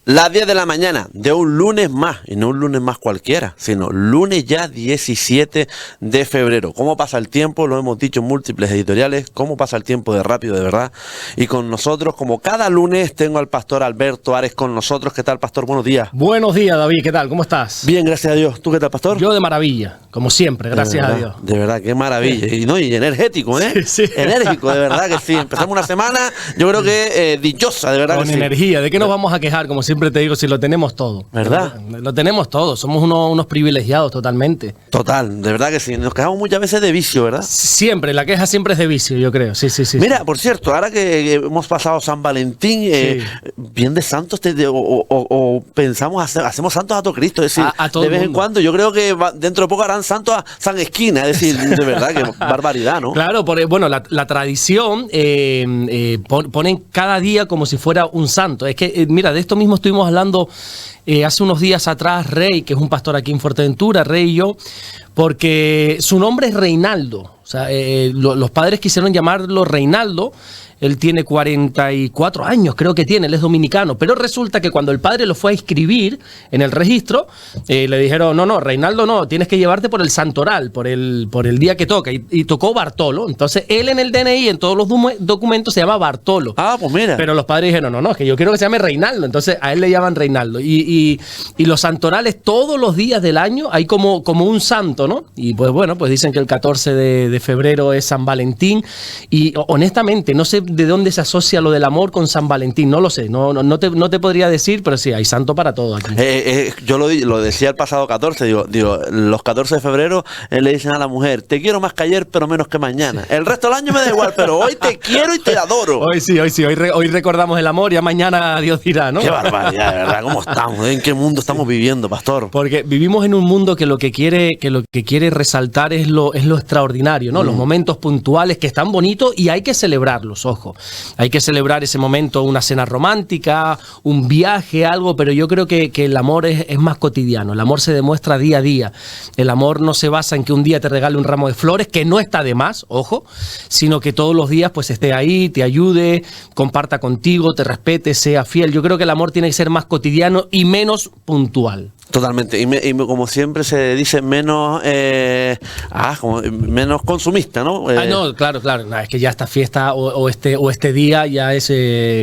Las 10 de la mañana de un lunes más, y no un lunes más cualquiera, sino lunes ya 17 de febrero. ¿Cómo pasa el tiempo? Lo hemos dicho en múltiples editoriales, cómo pasa el tiempo de rápido, de verdad. Y con nosotros, como cada lunes, tengo al pastor Alberto Ares con nosotros. ¿Qué tal, pastor? Buenos días. Buenos días, David. ¿Qué tal? ¿Cómo estás? Bien, gracias a Dios. ¿Tú qué tal, pastor? Yo de maravilla, como siempre, gracias a Dios. De verdad, qué maravilla. Y energético, ¿eh? Sí, sí. Enérgico, de verdad que sí. Empezamos una semana, yo creo que dichosa, de verdad Con que sí. energía. ¿De qué nos vamos a quejar? Como siempre te digo, si lo tenemos todo. ¿Verdad? Lo tenemos todo. Somos unos privilegiados totalmente. Total, de verdad que sí. Nos quejamos muchas veces de vicio, ¿verdad? Siempre, la queja siempre es de vicio, yo creo. Sí. Mira, por cierto, ahora que hemos pasado San Valentín, bien de santos, o pensamos, hacemos santos a todo Cristo, es decir, a todo de vez en mundo. cuando, yo creo que dentro de poco harán santos a San Esquina, es decir, de verdad, que barbaridad, ¿no? Claro, bueno, la tradición ponen cada día como si fuera un santo. Es que, mira, de esto mismo estuvimos hablando hace unos días atrás, Rey, que es un pastor aquí en Fuerteventura, Rey y yo, porque su nombre es Reinaldo. O sea, los padres quisieron llamarlo Reinaldo. Él tiene 44 años, creo que tiene, él es dominicano. Pero resulta que cuando el padre lo fue a inscribir en el registro, le dijeron, no, Reinaldo no, tienes que llevarte por el santoral, por el día que toca. Y tocó Bartolo. Entonces, él en el DNI, en todos los documentos, se llama Bartolo. Ah, pues mira. Pero los padres dijeron, no, es que yo quiero que se llame Reinaldo. Entonces, a él le llaman Reinaldo. Y los santorales, todos los días del año, hay como un santo, ¿no? Y pues bueno, pues dicen que el 14 de febrero es San Valentín. Y honestamente, no sé de dónde se asocia lo del amor con San Valentín, no lo sé, no te podría decir, pero sí, hay santo para todo aquí. Yo lo decía el pasado 14, digo, los 14 de febrero le dicen a la mujer, te quiero más que ayer, pero menos que mañana. El resto del año me da igual, pero hoy te quiero y te adoro. Hoy recordamos el amor, ya mañana Dios dirá, ¿no? Qué barbaridad, de verdad, ¿cómo estamos? ¿En qué mundo estamos viviendo, pastor? Porque vivimos en un mundo que lo que quiere resaltar es lo extraordinario, ¿no? Los momentos puntuales que están bonitos y hay que celebrarlos, ojo. Hay que celebrar ese momento, una cena romántica, un viaje, algo, pero yo creo que el amor es más cotidiano. El amor se demuestra día a día. El amor no se basa en que un día te regale un ramo de flores, que no está de más, ojo, sino que todos los días pues esté ahí, te ayude, comparta contigo, te respete, sea fiel. Yo creo que el amor tiene que ser más cotidiano y menos puntual. Totalmente, y como siempre se dice, menos menos consumista, ¿no? No, claro, no, es que ya esta fiesta o este día ya es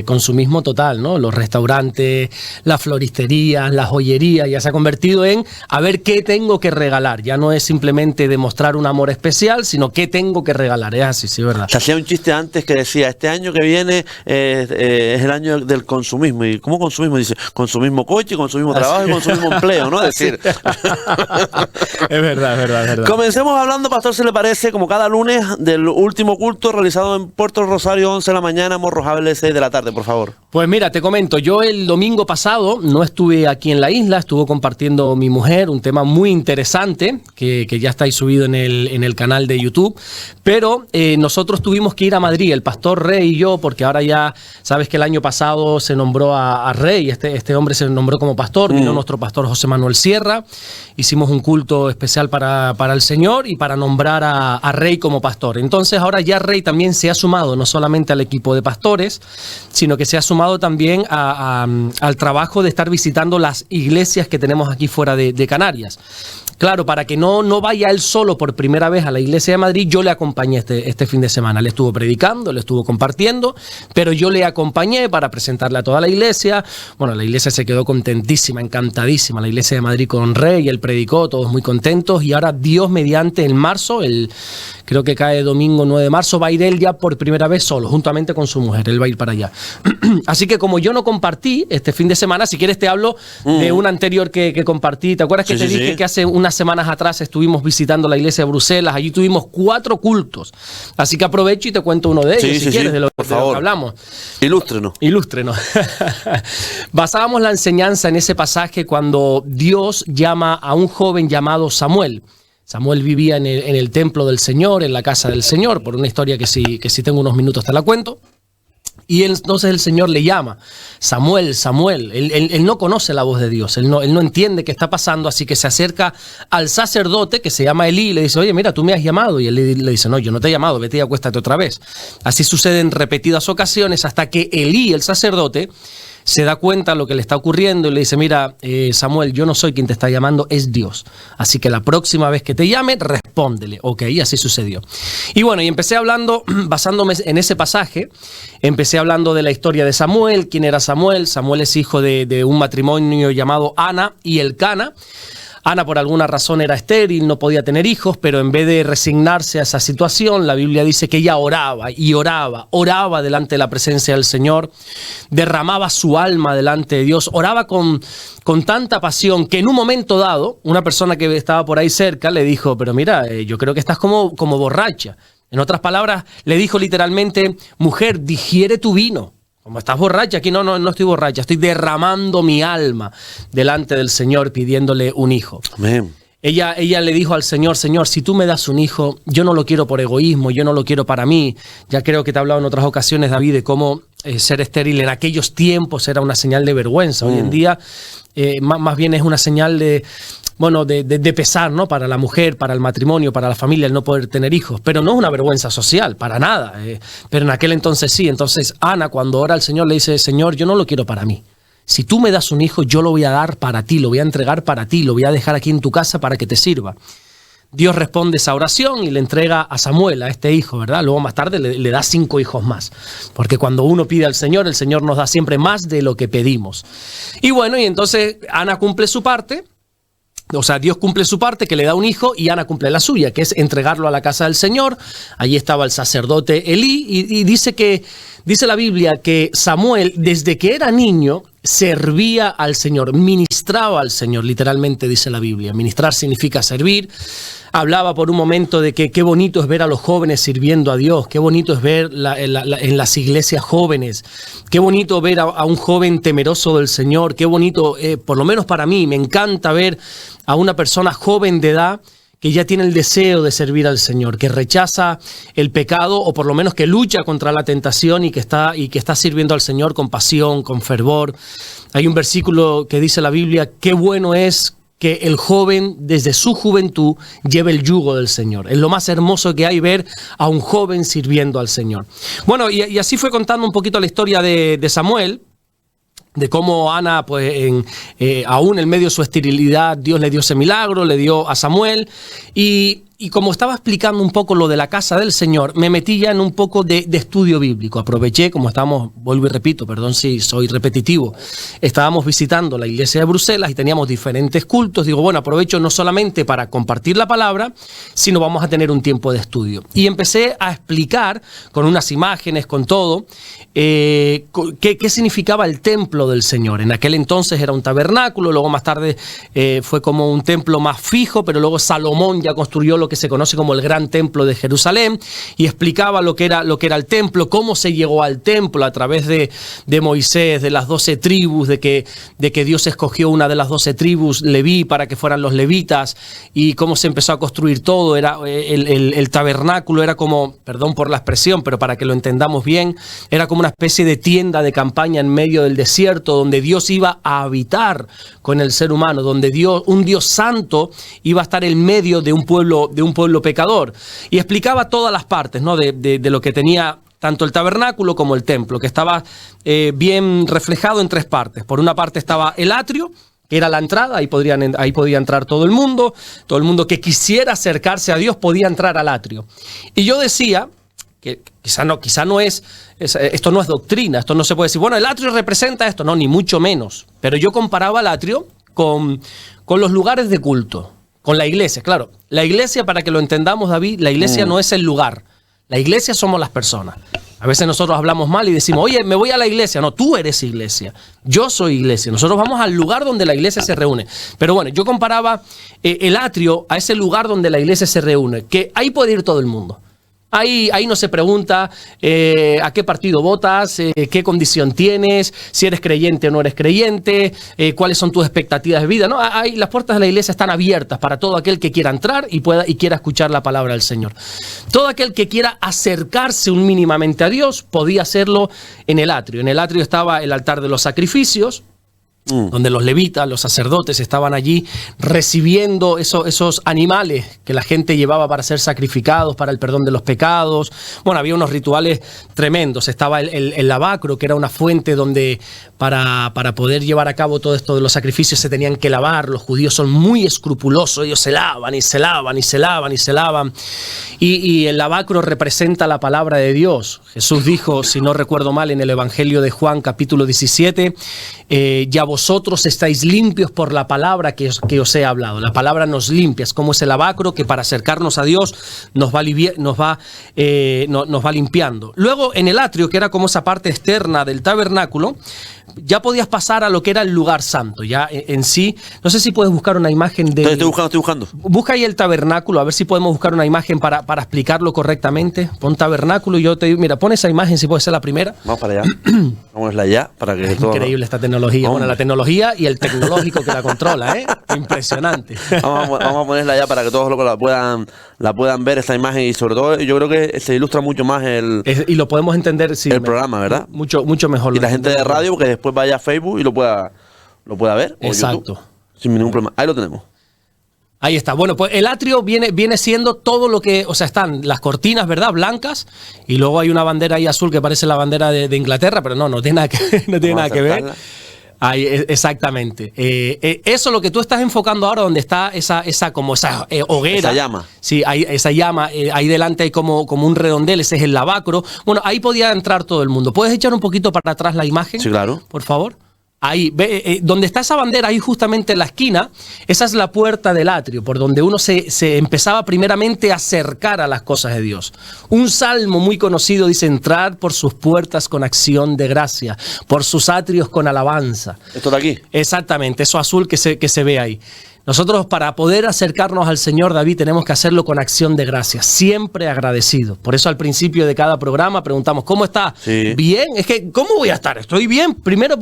consumismo total, ¿no? Los restaurantes, las floristerías, las joyerías, ya se ha convertido en a ver qué tengo que regalar. Ya no es simplemente demostrar un amor especial, sino qué tengo que regalar. Es así, sí, ¿verdad? Se hacía un chiste antes que decía, este año que viene es el año del consumismo. ¿Y cómo consumismo? Dice, consumismo coche, consumismo trabajo y consumismo empleo, ¿no? Es decir, es verdad. Comencemos hablando, pastor, si le parece, como cada lunes, del último culto realizado en Puerto Rosario, 11 de la mañana, Morrojable, 6 de la tarde, por favor. Pues mira, te comento, yo el domingo pasado no estuve aquí en la isla, estuvo compartiendo mi mujer un tema muy interesante que ya está ahí subido en el canal de YouTube, pero nosotros tuvimos que ir a Madrid, el pastor Rey y yo, porque ahora ya sabes que el año pasado se nombró a Rey, este hombre se nombró como pastor, vino nuestro pastor José Manuel Sierra, hicimos un culto especial para el Señor y para nombrar a Rey como pastor. Entonces ahora ya Rey también se ha sumado no solamente al equipo de pastores, sino que se ha sumado también al trabajo de estar visitando las iglesias que tenemos aquí fuera de Canarias. Claro, para que no vaya él solo por primera vez a la iglesia de Madrid, yo le acompañé este fin de semana. Le estuvo predicando, le estuvo compartiendo, pero yo le acompañé para presentarle a toda la iglesia. Bueno, la iglesia se quedó contentísima, encantadísima. La iglesia de Madrid con Rey, él predicó, todos muy contentos. Y ahora Dios mediante en marzo, creo que cae domingo 9 de marzo, va a ir él ya por primera vez solo, juntamente con su mujer. Él va a ir para allá. Así que como yo no compartí este fin de semana, si quieres te hablo de un anterior que compartí. ¿Te acuerdas que te dije que hace unas semanas atrás estuvimos visitando la iglesia de Bruselas? Allí tuvimos 4 cultos. Así que aprovecho y te cuento uno de ellos, si quieres, de lo que hablamos. Ilústrenos. Basábamos la enseñanza en ese pasaje cuando Dios llama a un joven llamado Samuel. Samuel vivía en el templo del Señor, en la casa del Señor, por una historia que si tengo unos minutos te la cuento. Y entonces el Señor le llama, Samuel, Samuel. Él no conoce la voz de Dios, él no entiende qué está pasando, así que se acerca al sacerdote que se llama Elí y le dice, oye, mira, tú me has llamado. Y él le dice, no, yo no te he llamado, vete y acuéstate otra vez. Así sucede en repetidas ocasiones hasta que Elí, el sacerdote, se da cuenta de lo que le está ocurriendo y le dice, mira, Samuel, yo no soy quien te está llamando, es Dios. Así que la próxima vez que te llame, respóndele. Ok, y así sucedió. Y bueno, y empecé hablando, basándome en ese pasaje, empecé hablando de la historia de Samuel. ¿Quién era Samuel? Samuel es hijo de un matrimonio llamado Ana y Elcana. Ana por alguna razón era estéril, no podía tener hijos, pero en vez de resignarse a esa situación, la Biblia dice que ella oraba y oraba delante de la presencia del Señor, derramaba su alma delante de Dios, oraba con tanta pasión que en un momento dado, una persona que estaba por ahí cerca le dijo, pero mira, yo creo que estás como borracha. En otras palabras, le dijo literalmente, mujer, digiere tu vino. Como estás borracha, aquí no estoy borracha, estoy derramando mi alma delante del Señor pidiéndole un hijo. Amén. Ella le dijo al Señor, Señor, si tú me das un hijo, yo no lo quiero por egoísmo, yo no lo quiero para mí. Ya creo que te he hablado en otras ocasiones, David, de cómo ser estéril en aquellos tiempos era una señal de vergüenza. Hoy en día más bien es una señal de pesar, ¿no? Para la mujer, para el matrimonio, para la familia, el no poder tener hijos. Pero no es una vergüenza social, para nada. Pero en aquel entonces sí. Entonces Ana, cuando ora al Señor, le dice, Señor, yo no lo quiero para mí. Si tú me das un hijo, yo lo voy a dar para ti, lo voy a entregar para ti, lo voy a dejar aquí en tu casa para que te sirva. Dios responde esa oración y le entrega a Samuel, a este hijo, ¿verdad? Luego más tarde le da 5 hijos más. Porque cuando uno pide al Señor, el Señor nos da siempre más de lo que pedimos. Y bueno, y entonces Ana cumple su parte. O sea, Dios cumple su parte, que le da un hijo, y Ana cumple la suya, que es entregarlo a la casa del Señor. Allí estaba el sacerdote Elí, y dice la Biblia que Samuel, desde que era niño, servía al Señor, ministraba al Señor, literalmente dice la Biblia. Ministrar significa servir. Hablaba por un momento de que qué bonito es ver a los jóvenes sirviendo a Dios, qué bonito es ver en las iglesias jóvenes, qué bonito ver a un joven temeroso del Señor, qué bonito, por lo menos para mí, me encanta ver a una persona joven de edad que ya tiene el deseo de servir al Señor, que rechaza el pecado o por lo menos que lucha contra la tentación y que está sirviendo al Señor con pasión, con fervor. Hay un versículo que dice la Biblia, qué bueno es que el joven desde su juventud lleve el yugo del Señor. Es lo más hermoso que hay ver a un joven sirviendo al Señor. Bueno, y así fue contando un poquito la historia de Samuel, de cómo Ana, pues aún en medio de su esterilidad, Dios le dio ese milagro, le dio a Samuel. Y como estaba explicando un poco lo de la casa del Señor, me metí ya en un poco de estudio bíblico. Aproveché, como estábamos, vuelvo y repito, perdón si soy repetitivo, estábamos visitando la iglesia de Bruselas y teníamos diferentes cultos. Digo, bueno, aprovecho no solamente para compartir la palabra, sino vamos a tener un tiempo de estudio. Y empecé a explicar con unas imágenes, con todo, qué significaba el templo del Señor. En aquel entonces era un tabernáculo, luego más tarde fue como un templo más fijo, pero luego Salomón ya construyó lo que se conoce como el Gran Templo de Jerusalén y explicaba lo que era el templo, cómo se llegó al templo a través de Moisés, de las 12 tribus, de que Dios escogió una de las 12 tribus, Leví, para que fueran los levitas, y cómo se empezó a construir todo. Era el tabernáculo era como, perdón por la expresión, pero para que lo entendamos bien, era como una especie de tienda de campaña en medio del desierto, donde Dios iba a habitar con el ser humano, donde un Dios santo iba a estar en medio de un pueblo pecador, y explicaba todas las partes, ¿no? de lo que tenía tanto el tabernáculo como el templo, que estaba bien reflejado en 3 partes. Por una parte estaba el atrio, que era la entrada, ahí podía entrar todo el mundo que quisiera acercarse a Dios podía entrar al atrio. Y yo decía que quizá no es, esto no es doctrina, esto no se puede decir, bueno, el atrio representa esto, no, ni mucho menos, pero yo comparaba el atrio con los lugares de culto, con la iglesia. Claro, la iglesia, para que lo entendamos, David, la iglesia no es el lugar. La iglesia somos las personas. A veces nosotros hablamos mal y decimos, oye, me voy a la iglesia. No, tú eres iglesia. Yo soy iglesia. Nosotros vamos al lugar donde la iglesia se reúne. Pero bueno, yo comparaba el atrio a ese lugar donde la iglesia se reúne, que ahí puede ir todo el mundo. Ahí no se pregunta a qué partido votas, qué condición tienes, si eres creyente o no eres creyente, cuáles son tus expectativas de vida. ¿No? Las puertas de la iglesia están abiertas para todo aquel que quiera entrar y quiera escuchar la palabra del Señor. Todo aquel que quiera acercarse un mínimamente a Dios podía hacerlo en el atrio. En el atrio estaba el altar de los sacrificios. donde los levitas, los sacerdotes estaban allí recibiendo esos animales que la gente llevaba para ser sacrificados, para el perdón de los pecados. Bueno, había unos rituales tremendos. Estaba el lavacro, que era una fuente donde para poder llevar a cabo todo esto de los sacrificios se tenían que lavar. Los judíos son muy escrupulosos, ellos se lavan y se lavan y se lavan y se lavan. Y el lavacro representa la palabra de Dios. Jesús dijo, si no recuerdo mal, en el Evangelio de Juan, capítulo 17, ya vosotros estáis limpios por la palabra que os he hablado. La palabra nos limpia, es como ese lavacro que para acercarnos a Dios nos va limpiando. Luego en el atrio, que era como esa parte externa del tabernáculo, ya podías pasar a lo que era el lugar santo. Ya en sí, no sé si puedes buscar una imagen de... Estoy buscando. Busca ahí el tabernáculo, a ver si podemos buscar una imagen para explicarlo correctamente. Pon tabernáculo y yo te digo, mira, pon esa imagen si puede ser la primera. Vamos para allá. Vamos a verla allá para que todo... Increíble esta tecnología. Bueno, la tecnología y el tecnológico que la controla, ¿eh? Impresionante. Vamos a ponerla allá para que todos locos la puedan ver, esta imagen, y sobre todo yo creo que se ilustra mucho más y lo podemos entender, sí, el programa, ¿verdad? Mucho mejor. Y la gente de radio, porque después vaya a Facebook y lo pueda ver. Exacto. YouTube, sin ningún problema. Ahí lo tenemos. Ahí está. Bueno, pues el atrio viene siendo todo lo que... O sea, están las cortinas, ¿verdad? Blancas. Y luego hay una bandera ahí azul que parece la bandera de Inglaterra, pero no tiene nada que ver. Ahí, exactamente. Eso lo que tú estás enfocando ahora, donde está esa hoguera. Esa llama. Sí, esa llama. Ahí delante hay como un redondel, ese es el lavacro. Bueno, ahí podía entrar todo el mundo. ¿Puedes echar un poquito para atrás la imagen? Sí, claro. Por favor. Ahí, donde está esa bandera, ahí justamente en la esquina, esa es la puerta del atrio, por donde uno se empezaba primeramente a acercar a las cosas de Dios. Un salmo muy conocido dice, entrar por sus puertas con acción de gracia, por sus atrios con alabanza. ¿Esto de aquí? Exactamente, eso azul que se ve ahí. Nosotros, para poder acercarnos al Señor, David, tenemos que hacerlo con acción de gracias, siempre agradecido. Por eso al principio de cada programa preguntamos, ¿cómo está? Sí. Bien. Es que, ¿cómo voy a estar? Estoy bien. Primero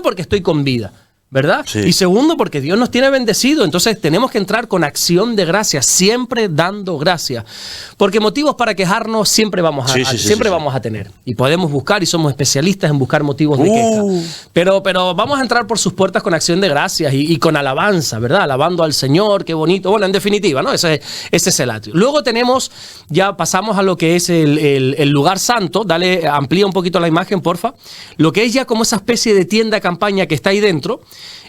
porque estoy con vida, ¿verdad? Sí. Y segundo, porque Dios nos tiene bendecido. Entonces tenemos que entrar con acción de gracias, siempre dando gracias. Porque motivos para quejarnos siempre vamos a tener. Y podemos buscar, y somos especialistas en buscar motivos de queja. Pero vamos a entrar por sus puertas con acción de gracias y con alabanza, ¿verdad? Alabando al Señor, qué bonito. Bueno, en definitiva, ¿no? Ese es el atrio. Luego ya pasamos a lo que es el lugar santo. Dale, amplía un poquito la imagen, porfa. Lo que es ya como esa especie de tienda campaña que está ahí dentro.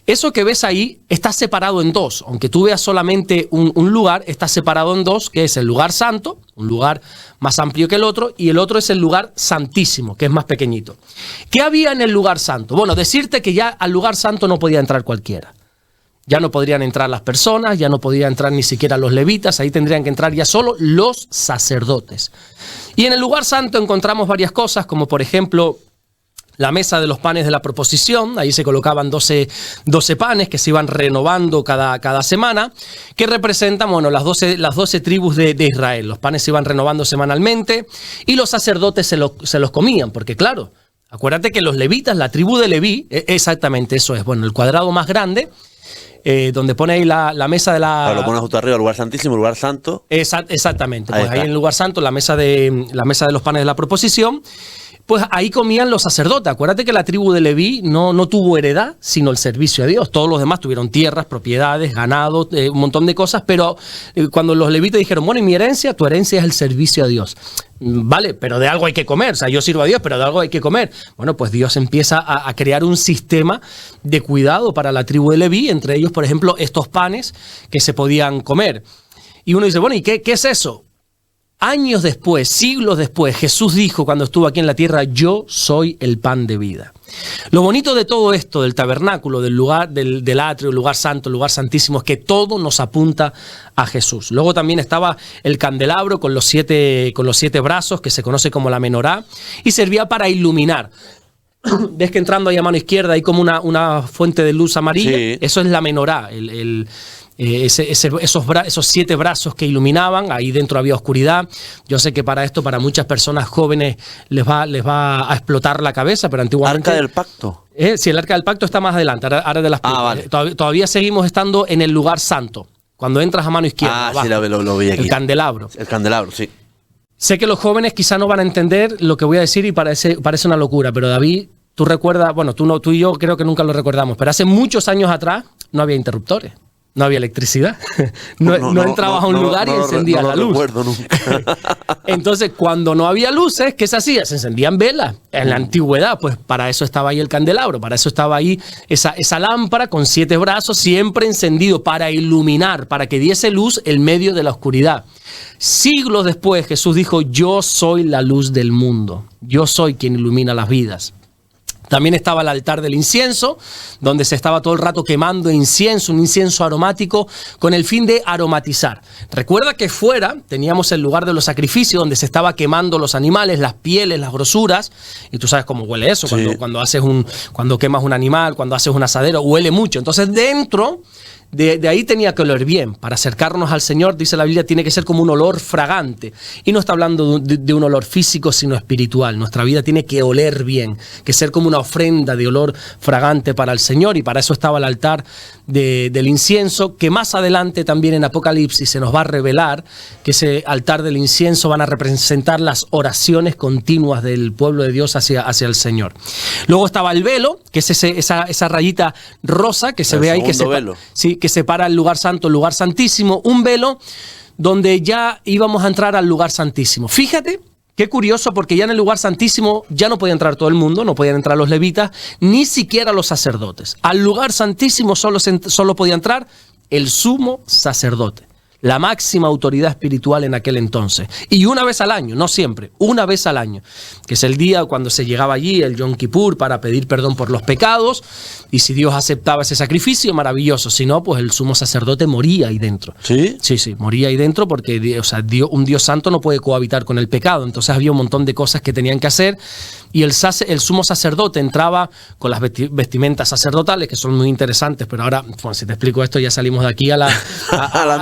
Eso que ves ahí está separado en dos. Aunque tú veas solamente un lugar, está separado en dos, que es el lugar santo, un lugar más amplio que el otro, y el otro es el lugar santísimo, que es más pequeñito. ¿Qué había en el lugar santo? Bueno, decirte que ya al lugar santo no podía entrar cualquiera. Ya no podrían entrar las personas, ya no podían entrar ni siquiera los levitas, ahí tendrían que entrar ya solo los sacerdotes. Y en el lugar santo encontramos varias cosas, como por ejemplo... la mesa de los panes de la proposición, ahí se colocaban 12 panes que se iban renovando cada semana, que representan, bueno, las 12 tribus de Israel. Los panes se iban renovando semanalmente y los sacerdotes se los comían, porque claro, acuérdate que los levitas, la tribu de Leví, exactamente eso es, bueno, el cuadrado más grande, donde pone ahí la mesa de la... Ahora lo pones justo arriba, lugar santísimo, lugar santo. Exactamente, pues ahí en el lugar santo, la mesa de los panes de la proposición. Pues ahí comían los sacerdotes. Acuérdate que la tribu de Leví no tuvo heredad, sino el servicio a Dios. Todos los demás tuvieron tierras, propiedades, ganado, un montón de cosas, pero cuando los levitas dijeron, bueno, y mi herencia, tu herencia es el servicio a Dios. Vale, pero de algo hay que comer. O sea, yo sirvo a Dios, pero de algo hay que comer. Bueno, pues Dios empieza a crear un sistema de cuidado para la tribu de Leví, entre ellos, por ejemplo, estos panes que se podían comer. Y uno dice, bueno, ¿y qué es eso? Años después, siglos después, Jesús dijo cuando estuvo aquí en la tierra, yo soy el pan de vida. Lo bonito de todo esto, del tabernáculo, del lugar, del atrio, el lugar santo, el lugar santísimo, es que todo nos apunta a Jesús. Luego también estaba el candelabro con los 7 brazos, que se conoce como la menorá, y servía para iluminar. Ves que entrando ahí a mano izquierda hay como una fuente de luz amarilla. Sí. Eso es la menorá, esos 7 brazos que iluminaban. Ahí dentro había oscuridad. Yo sé que para muchas personas jóvenes les va a explotar la cabeza, pero antiguamente... ¿Arca del pacto? Sí, el arca del pacto está más adelante, ahora de las vale. Todavía seguimos estando en el lugar santo. Cuando entras a mano izquierda, abajo, sí, lo vi aquí. el candelabro. El candelabro, sí. Sé que los jóvenes quizá no van a entender lo que voy a decir y parece una locura, pero David, tú recuerdas, bueno, tú y yo creo que nunca lo recordamos, pero hace muchos años atrás no había interruptores. No había electricidad. No entrabas a un lugar y encendías la luz. No lo recuerdo nunca. Entonces, cuando no había luces, ¿qué se hacía? Se encendían velas. En la antigüedad, pues para eso estaba ahí el candelabro, para eso estaba ahí esa lámpara con 7 brazos, siempre encendido, para iluminar, para que diese luz en medio de la oscuridad. Siglos después, Jesús dijo, yo soy la luz del mundo. Yo soy quien ilumina las vidas. También estaba el altar del incienso, donde se estaba todo el rato quemando incienso, un incienso aromático, con el fin de aromatizar. Recuerda que fuera teníamos el lugar de los sacrificios, donde se estaba quemando los animales, las pieles, las grosuras, y tú sabes cómo huele eso, Sí. cuando quemas un animal, cuando haces un asadero, huele mucho. Entonces dentro de ahí tenía que oler bien. Para acercarnos al Señor, dice la Biblia, tiene que ser como un olor fragante. Y no está hablando de un olor físico, sino espiritual. Nuestra vida tiene que oler bien, que ser como una ofrenda de olor fragante para el Señor. Y para eso estaba el altar del incienso, que más adelante también en Apocalipsis se nos va a revelar que ese altar del incienso van a representar las oraciones continuas del pueblo de Dios hacia el Señor. Luego estaba el velo, que es esa rayita rosa que se ve ahí, que separa el lugar santo, el lugar santísimo, un velo donde ya íbamos a entrar al lugar santísimo. Fíjate qué curioso, porque ya en el lugar santísimo ya no podía entrar todo el mundo, no podían entrar los levitas, ni siquiera los sacerdotes. Al lugar santísimo solo podía entrar el sumo sacerdote, la máxima autoridad espiritual en aquel entonces. Y una vez al año, no siempre, una vez al año, que es el día cuando se llegaba allí, el Yom Kippur, para pedir perdón por los pecados. Y si Dios aceptaba ese sacrificio, maravilloso. Si no, pues el sumo sacerdote moría ahí dentro. ¿Sí? Sí, moría ahí dentro porque, o sea, un Dios santo no puede cohabitar con el pecado. Entonces había un montón de cosas que tenían que hacer. Y el sumo sacerdote entraba con las vestimentas sacerdotales, que son muy interesantes, pero ahora, bueno, si te explico esto, ya salimos de aquí a las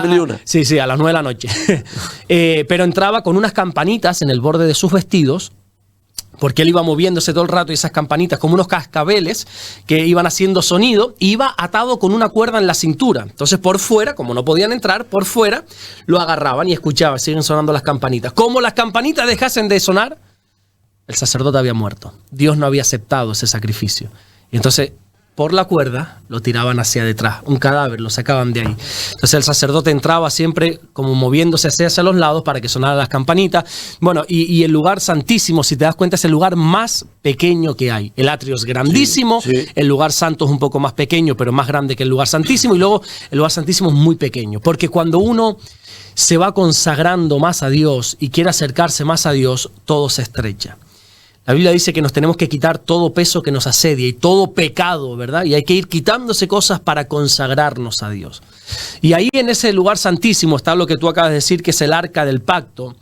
1001. Sí, a las 9 de la noche. Pero entraba con unas campanitas en el borde de sus vestidos, porque él iba moviéndose todo el rato y esas campanitas como unos cascabeles que iban haciendo sonido, iba atado con una cuerda en la cintura. Entonces por fuera, como no podían entrar, por fuera lo agarraban y escuchaban, siguen sonando las campanitas. Como las campanitas dejasen de sonar, el sacerdote había muerto. Dios no había aceptado ese sacrificio. Y entonces, por la cuerda, lo tiraban hacia detrás. Un cadáver, lo sacaban de ahí. Entonces el sacerdote entraba siempre como moviéndose hacia los lados para que sonaran las campanitas. Bueno, y el lugar santísimo, si te das cuenta, es el lugar más pequeño que hay. El atrio es grandísimo, sí. El lugar santo es un poco más pequeño, pero más grande que el lugar santísimo. Y luego el lugar santísimo es muy pequeño. Porque cuando uno se va consagrando más a Dios y quiere acercarse más a Dios, todo se estrecha. La Biblia dice que nos tenemos que quitar todo peso que nos asedia y todo pecado, ¿verdad? Y hay que ir quitándose cosas para consagrarnos a Dios. Y ahí en ese lugar santísimo está lo que tú acabas de decir, que es el arca del pacto,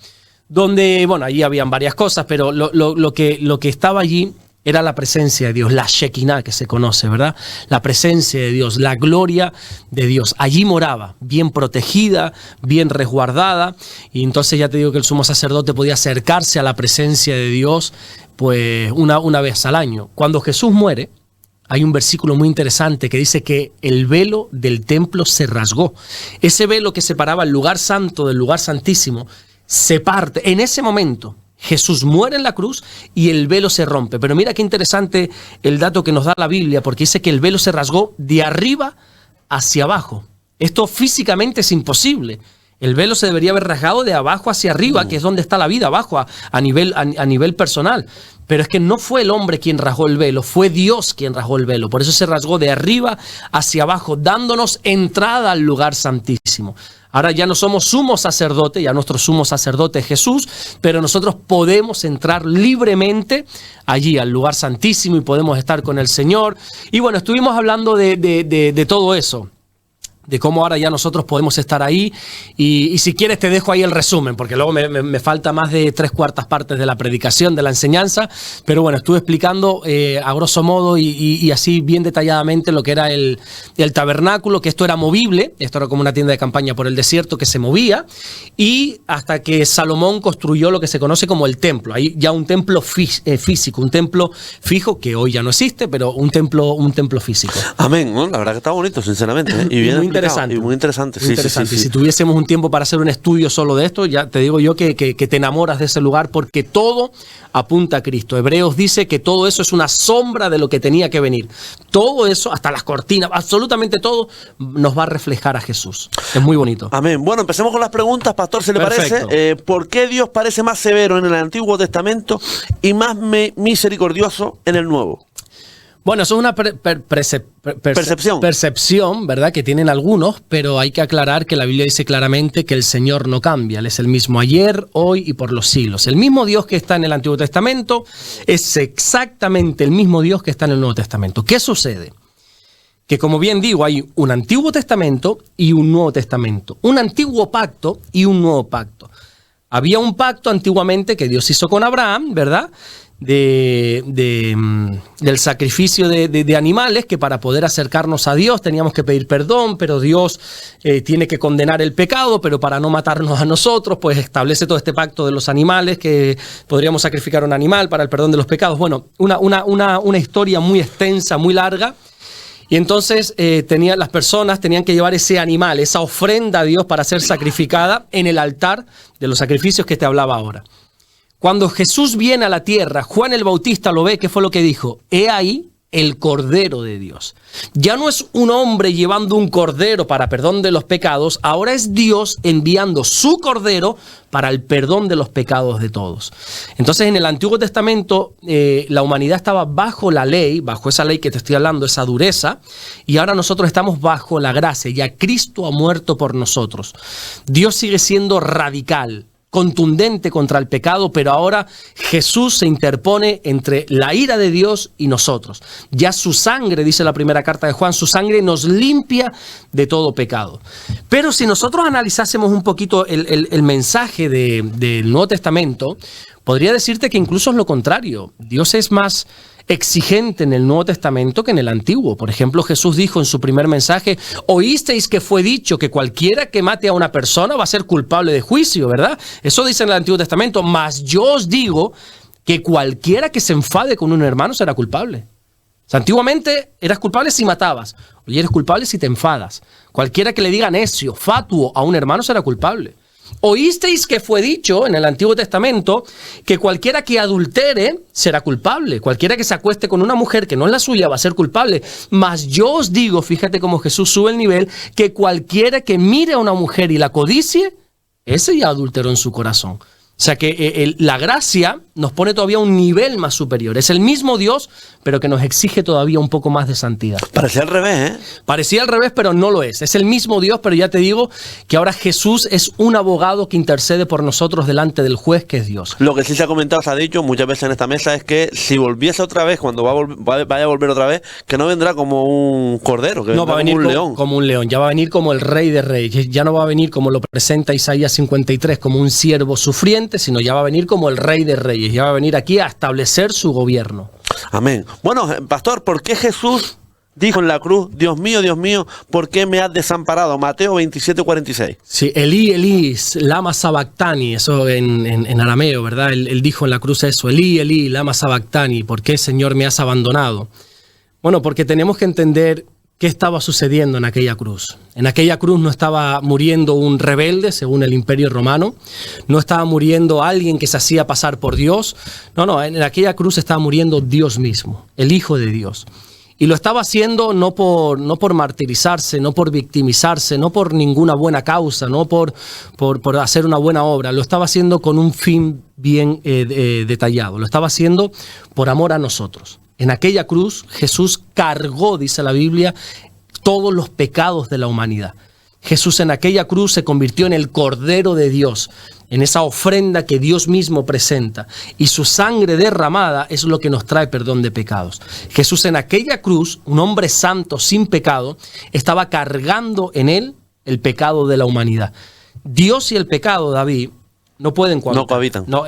donde, bueno, allí habían varias cosas, pero lo que estaba allí era la presencia de Dios, la Shekinah que se conoce, ¿verdad? La presencia de Dios, la gloria de Dios. Allí moraba, bien protegida, bien resguardada. Y entonces ya te digo que el sumo sacerdote podía acercarse a la presencia de Dios pues una vez al año. Cuando Jesús muere, hay un versículo muy interesante que dice que el velo del templo se rasgó. Ese velo que separaba el lugar santo del lugar santísimo se parte en ese momento. Jesús muere en la cruz y el velo se rompe. Pero mira qué interesante el dato que nos da la Biblia, porque dice que el velo se rasgó de arriba hacia abajo. Esto físicamente es imposible. El velo se debería haber rasgado de abajo hacia arriba, que es donde está la vida, abajo, a nivel personal. Pero es que no fue el hombre quien rasgó el velo, fue Dios quien rasgó el velo. Por eso se rasgó de arriba hacia abajo, dándonos entrada al lugar santísimo. Ahora ya no somos sumo sacerdote, ya nuestro sumo sacerdote es Jesús, pero nosotros podemos entrar libremente allí al lugar santísimo y podemos estar con el Señor. Y bueno, estuvimos hablando de todo eso, de cómo ahora ya nosotros podemos estar ahí. Y si quieres te dejo ahí el resumen, porque luego me falta más de 3/4 partes de la predicación, de la enseñanza. Pero bueno, estuve explicando a grosso modo y así bien detalladamente lo que era el tabernáculo, que esto era movible, esto era como una tienda de campaña por el desierto que se movía, y hasta que Salomón construyó lo que se conoce como el templo. Ahí ya un templo físico, un templo fijo, que hoy ya no existe, pero un templo físico. Amén. Bueno, la verdad que está bonito, sinceramente, ¿eh? Y bien interesante. Y muy interesante, muy interesante. Y si tuviésemos un tiempo para hacer un estudio solo de esto, ya te digo yo que te enamoras de ese lugar, porque todo apunta a Cristo. Hebreos dice que todo eso es una sombra de lo que tenía que venir. Todo eso, hasta las cortinas, absolutamente todo, nos va a reflejar a Jesús. Es muy bonito. Amén. Bueno, empecemos con las preguntas, pastor, ¿se le parece? ¿Por qué Dios parece más severo en el Antiguo Testamento y más misericordioso en el Nuevo? Bueno, eso es una percepción, ¿verdad?, que tienen algunos, pero hay que aclarar que la Biblia dice claramente que el Señor no cambia. Él es el mismo ayer, hoy y por los siglos. El mismo Dios que está en el Antiguo Testamento es exactamente el mismo Dios que está en el Nuevo Testamento. ¿Qué sucede? Que, como bien digo, hay un Antiguo Testamento y un Nuevo Testamento. Un antiguo pacto y un nuevo pacto. Había un pacto antiguamente que Dios hizo con Abraham, ¿verdad?, del sacrificio de animales, que para poder acercarnos a Dios teníamos que pedir perdón, pero Dios tiene que condenar el pecado, pero para no matarnos a nosotros, pues establece todo este pacto de los animales, que podríamos sacrificar un animal para el perdón de los pecados. Bueno, una historia muy extensa, muy larga. Y entonces las personas tenían que llevar ese animal, esa ofrenda a Dios para ser sacrificada en el altar de los sacrificios que te hablaba ahora. Cuando Jesús viene a la tierra, Juan el Bautista lo ve, ¿qué fue lo que dijo? He ahí el Cordero de Dios. Ya no es un hombre llevando un cordero para perdón de los pecados, ahora es Dios enviando su Cordero para el perdón de los pecados de todos. Entonces, en el Antiguo Testamento, la humanidad estaba bajo la ley, bajo esa ley que te estoy hablando, esa dureza, y ahora nosotros estamos bajo la gracia. Ya Cristo ha muerto por nosotros. Dios sigue siendo radical, contundente contra el pecado, pero ahora Jesús se interpone entre la ira de Dios y nosotros. Ya su sangre, dice la primera carta de Juan, su sangre nos limpia de todo pecado. Pero si nosotros analizásemos un poquito el mensaje del Nuevo Testamento, podría decirte que incluso es lo contrario. Dios es más exigente en el Nuevo Testamento que en el Antiguo. Por ejemplo, Jesús dijo en su primer mensaje: oísteis que fue dicho que cualquiera que mate a una persona va a ser culpable de juicio, ¿verdad? Eso dice en el Antiguo Testamento. Mas yo os digo que cualquiera que se enfade con un hermano será culpable. O sea, antiguamente eras culpable si matabas. Hoy eres culpable si te enfadas. Cualquiera que le diga necio, fatuo a un hermano será culpable. Oísteis que fue dicho en el Antiguo Testamento que cualquiera que adultere será culpable. Cualquiera que se acueste con una mujer que no es la suya va a ser culpable. Mas yo os digo, fíjate cómo Jesús sube el nivel, que cualquiera que mire a una mujer y la codicie, ese ya adulteró en su corazón. O sea que la gracia nos pone todavía un nivel más superior. Es el mismo Dios, pero que nos exige todavía un poco más de santidad. Parecía al revés, ¿eh? Parecía al revés, pero no lo es. Es el mismo Dios, pero ya te digo que ahora Jesús es un abogado que intercede por nosotros delante del juez, que es Dios. Lo que sí se ha comentado, se ha dicho muchas veces en esta mesa, es que si volviese otra vez, cuando vaya a volver otra vez, que no vendrá como un cordero, que no va a venir como un león. Como un león, ya va a venir como el Rey de Reyes. Ya no va a venir como lo presenta Isaías 53, como un siervo sufriente, sino ya va a venir como el Rey de Reyes. Ya va a venir aquí a establecer su gobierno. Amén. Bueno, pastor, ¿por qué Jesús dijo en la cruz: Dios mío, ¿por qué me has desamparado? Mateo 27:46. Sí, Elí, Elí, lama sabactani, eso en arameo, ¿verdad? Él dijo en la cruz eso: Elí, Elí, lama sabactani, ¿por qué, Señor, me has abandonado? Bueno, porque tenemos que entender qué estaba sucediendo en aquella cruz. En aquella cruz no estaba muriendo un rebelde, según el Imperio Romano. No estaba muriendo alguien que se hacía pasar por Dios. No, en aquella cruz estaba muriendo Dios mismo, el Hijo de Dios. Y lo estaba haciendo no por martirizarse, no por victimizarse, no por ninguna buena causa, no por hacer una buena obra. Lo estaba haciendo con un fin bien detallado. Lo estaba haciendo por amor a nosotros. En aquella cruz Jesús cargó, dice la Biblia, todos los pecados de la humanidad. Jesús en aquella cruz se convirtió en el Cordero de Dios, en esa ofrenda que Dios mismo presenta. Y su sangre derramada es lo que nos trae perdón de pecados. Jesús en aquella cruz, un hombre santo, sin pecado, estaba cargando en él el pecado de la humanidad. Dios y el pecado, David, no pueden cohabitar. No cohabitan. No,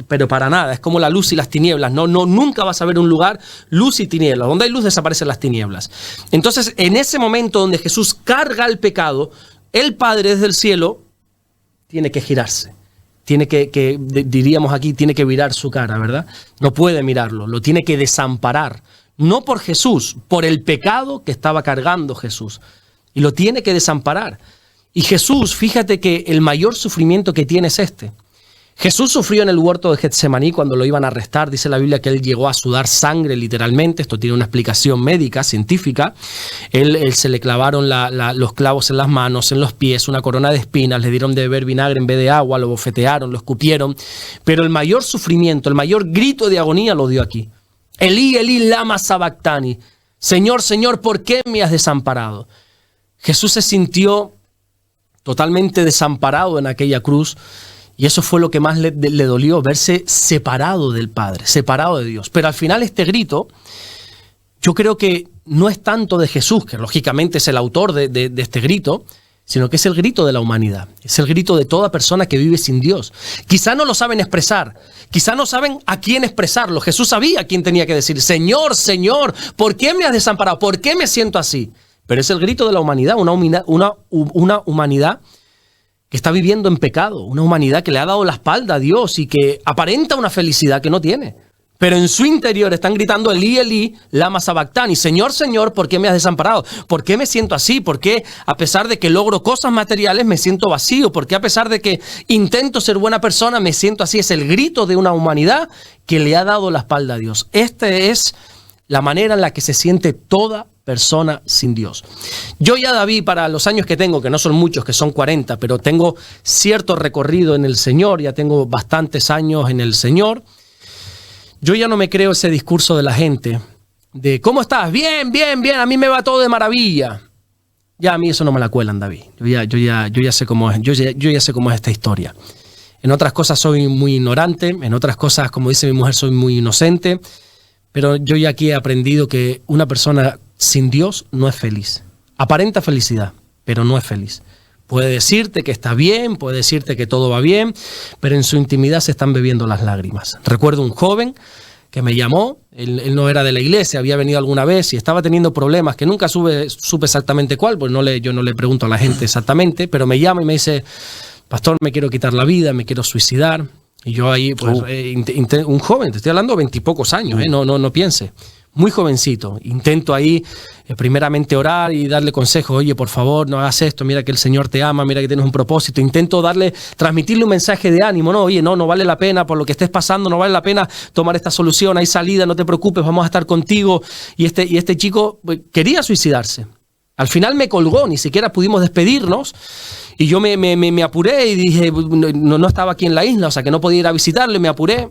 pero para nada. Es como la luz y las tinieblas. Nunca vas a ver un lugar luz y tinieblas. Donde hay luz desaparecen las tinieblas. Entonces, en ese momento donde Jesús carga el pecado, el Padre desde el cielo tiene que girarse. Tiene diríamos aquí, tiene que virar su cara, ¿verdad? No puede mirarlo. Lo tiene que desamparar. No por Jesús, por el pecado que estaba cargando Jesús. y lo tiene que desamparar. Y Jesús, fíjate que el mayor sufrimiento que tiene es este. Jesús sufrió en el huerto de Getsemaní cuando lo iban a arrestar. Dice la Biblia que él llegó a sudar sangre literalmente. Esto tiene una explicación médica, científica. Él se le clavaron los clavos en las manos, en los pies, una corona de espinas, le dieron de beber vinagre en vez de agua, lo bofetearon, lo escupieron. Pero el mayor sufrimiento, el mayor grito de agonía lo dio aquí. Elí, Elí, lama sabactani. Señor, Señor, ¿por qué me has desamparado? Jesús se sintió totalmente desamparado en aquella cruz. Y eso fue lo que más le dolió, verse separado del Padre, separado de Dios. Pero al final este grito, yo creo que no es tanto de Jesús, que lógicamente es el autor de este grito, sino que es el grito de la humanidad. Es el grito de toda persona que vive sin Dios. Quizá no lo saben expresar, quizá no saben a quién expresarlo. Jesús sabía a quién tenía que decir, Señor, Señor, ¿por qué me has desamparado? ¿Por qué me siento así? Pero es el grito de la humanidad, una humanidad que está viviendo en pecado, una humanidad que le ha dado la espalda a Dios y que aparenta una felicidad que no tiene. Pero en su interior están gritando, Elí, Elí, lama sabactani. Señor, Señor, ¿por qué me has desamparado? ¿Por qué me siento así? ¿Por qué a pesar de que logro cosas materiales me siento vacío? ¿Por qué a pesar de que intento ser buena persona me siento así? Es el grito de una humanidad que le ha dado la espalda a Dios. Esta es la manera en la que se siente toda persona sin Dios. Yo ya, David, para los años que tengo, que no son muchos, que son 40, pero tengo cierto recorrido en el Señor, ya tengo bastantes años en el Señor, yo ya no me creo ese discurso de la gente de ¿cómo estás? Bien, bien, bien, a mí me va todo de maravilla. Ya a mí eso no me la cuelan, David. Yo ya sé cómo es, yo ya sé cómo es esta historia. En otras cosas soy muy ignorante, en otras cosas, como dice mi mujer, soy muy inocente, pero yo ya aquí he aprendido que una persona sin Dios no es feliz. Aparenta felicidad, pero no es feliz. Puede decirte que está bien, puede decirte que todo va bien, pero en su intimidad se están bebiendo las lágrimas. Recuerdo un joven que me llamó, él no era de la iglesia, había venido alguna vez y estaba teniendo problemas que nunca supe exactamente cuál, pues yo no le pregunto a la gente exactamente, pero me llama y me dice, pastor, me quiero quitar la vida, me quiero suicidar. Y yo ahí, pues, un joven, te estoy hablando de 20 y pocos años, no piense. Muy jovencito, intento ahí primeramente orar y darle consejos, oye, por favor, no hagas esto, mira que el Señor te ama, mira que tienes un propósito, intento transmitirle un mensaje de ánimo, no, oye, no vale la pena, por lo que estés pasando, no vale la pena tomar esta solución, hay salida, no te preocupes, vamos a estar contigo, y este chico quería suicidarse. Al final me colgó, ni siquiera pudimos despedirnos, y yo me apuré y dije, no estaba aquí en la isla, o sea que no podía ir a visitarle, me apuré.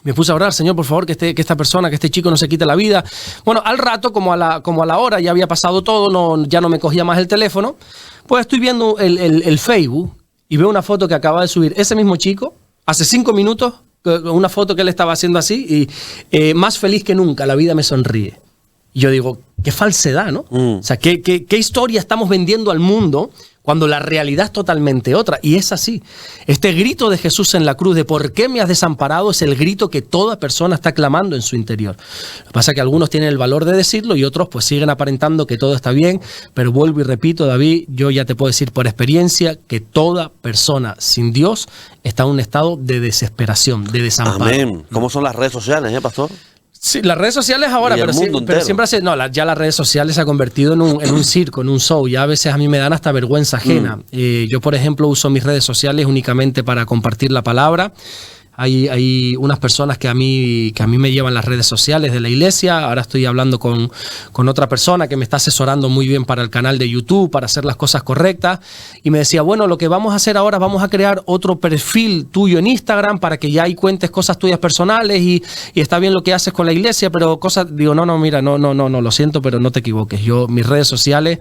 Me puse a orar, Señor, por favor, que esta persona, que este chico no se quite la vida. Bueno, al rato, como a la hora, ya había pasado todo, ya no me cogía más el teléfono. Pues estoy viendo el Facebook y veo una foto que acaba de subir ese mismo chico, hace 5 minutos, una foto que él estaba haciendo así, y más feliz que nunca, la vida me sonríe. Y yo digo, qué falsedad, ¿no? O sea, ¿qué historia estamos vendiendo al mundo cuando la realidad es totalmente otra? Y es así. Este grito de Jesús en la cruz de ¿por qué me has desamparado? Es el grito que toda persona está clamando en su interior. Lo que pasa es que algunos tienen el valor de decirlo y otros pues siguen aparentando que todo está bien. Pero vuelvo y repito, David, yo ya te puedo decir por experiencia que toda persona sin Dios está en un estado de desesperación, de desamparo. Amén. ¿Cómo son las redes sociales, pastor? Sí, las redes sociales ahora, pero siempre ya las redes sociales se han convertido en un circo, en un show. Ya a veces a mí me dan hasta vergüenza ajena. Yo, por ejemplo, uso mis redes sociales únicamente para compartir la palabra. Hay unas personas que a mí me llevan las redes sociales de la iglesia. Ahora estoy hablando con otra persona que me está asesorando muy bien para el canal de YouTube, para hacer las cosas correctas. Y me decía, bueno, lo que vamos a hacer ahora, vamos a crear otro perfil tuyo en Instagram para que ya ahí cuentes cosas tuyas personales y está bien lo que haces con la iglesia, pero cosas, digo, mira, no, lo siento, pero no te equivoques. Yo, mis redes sociales,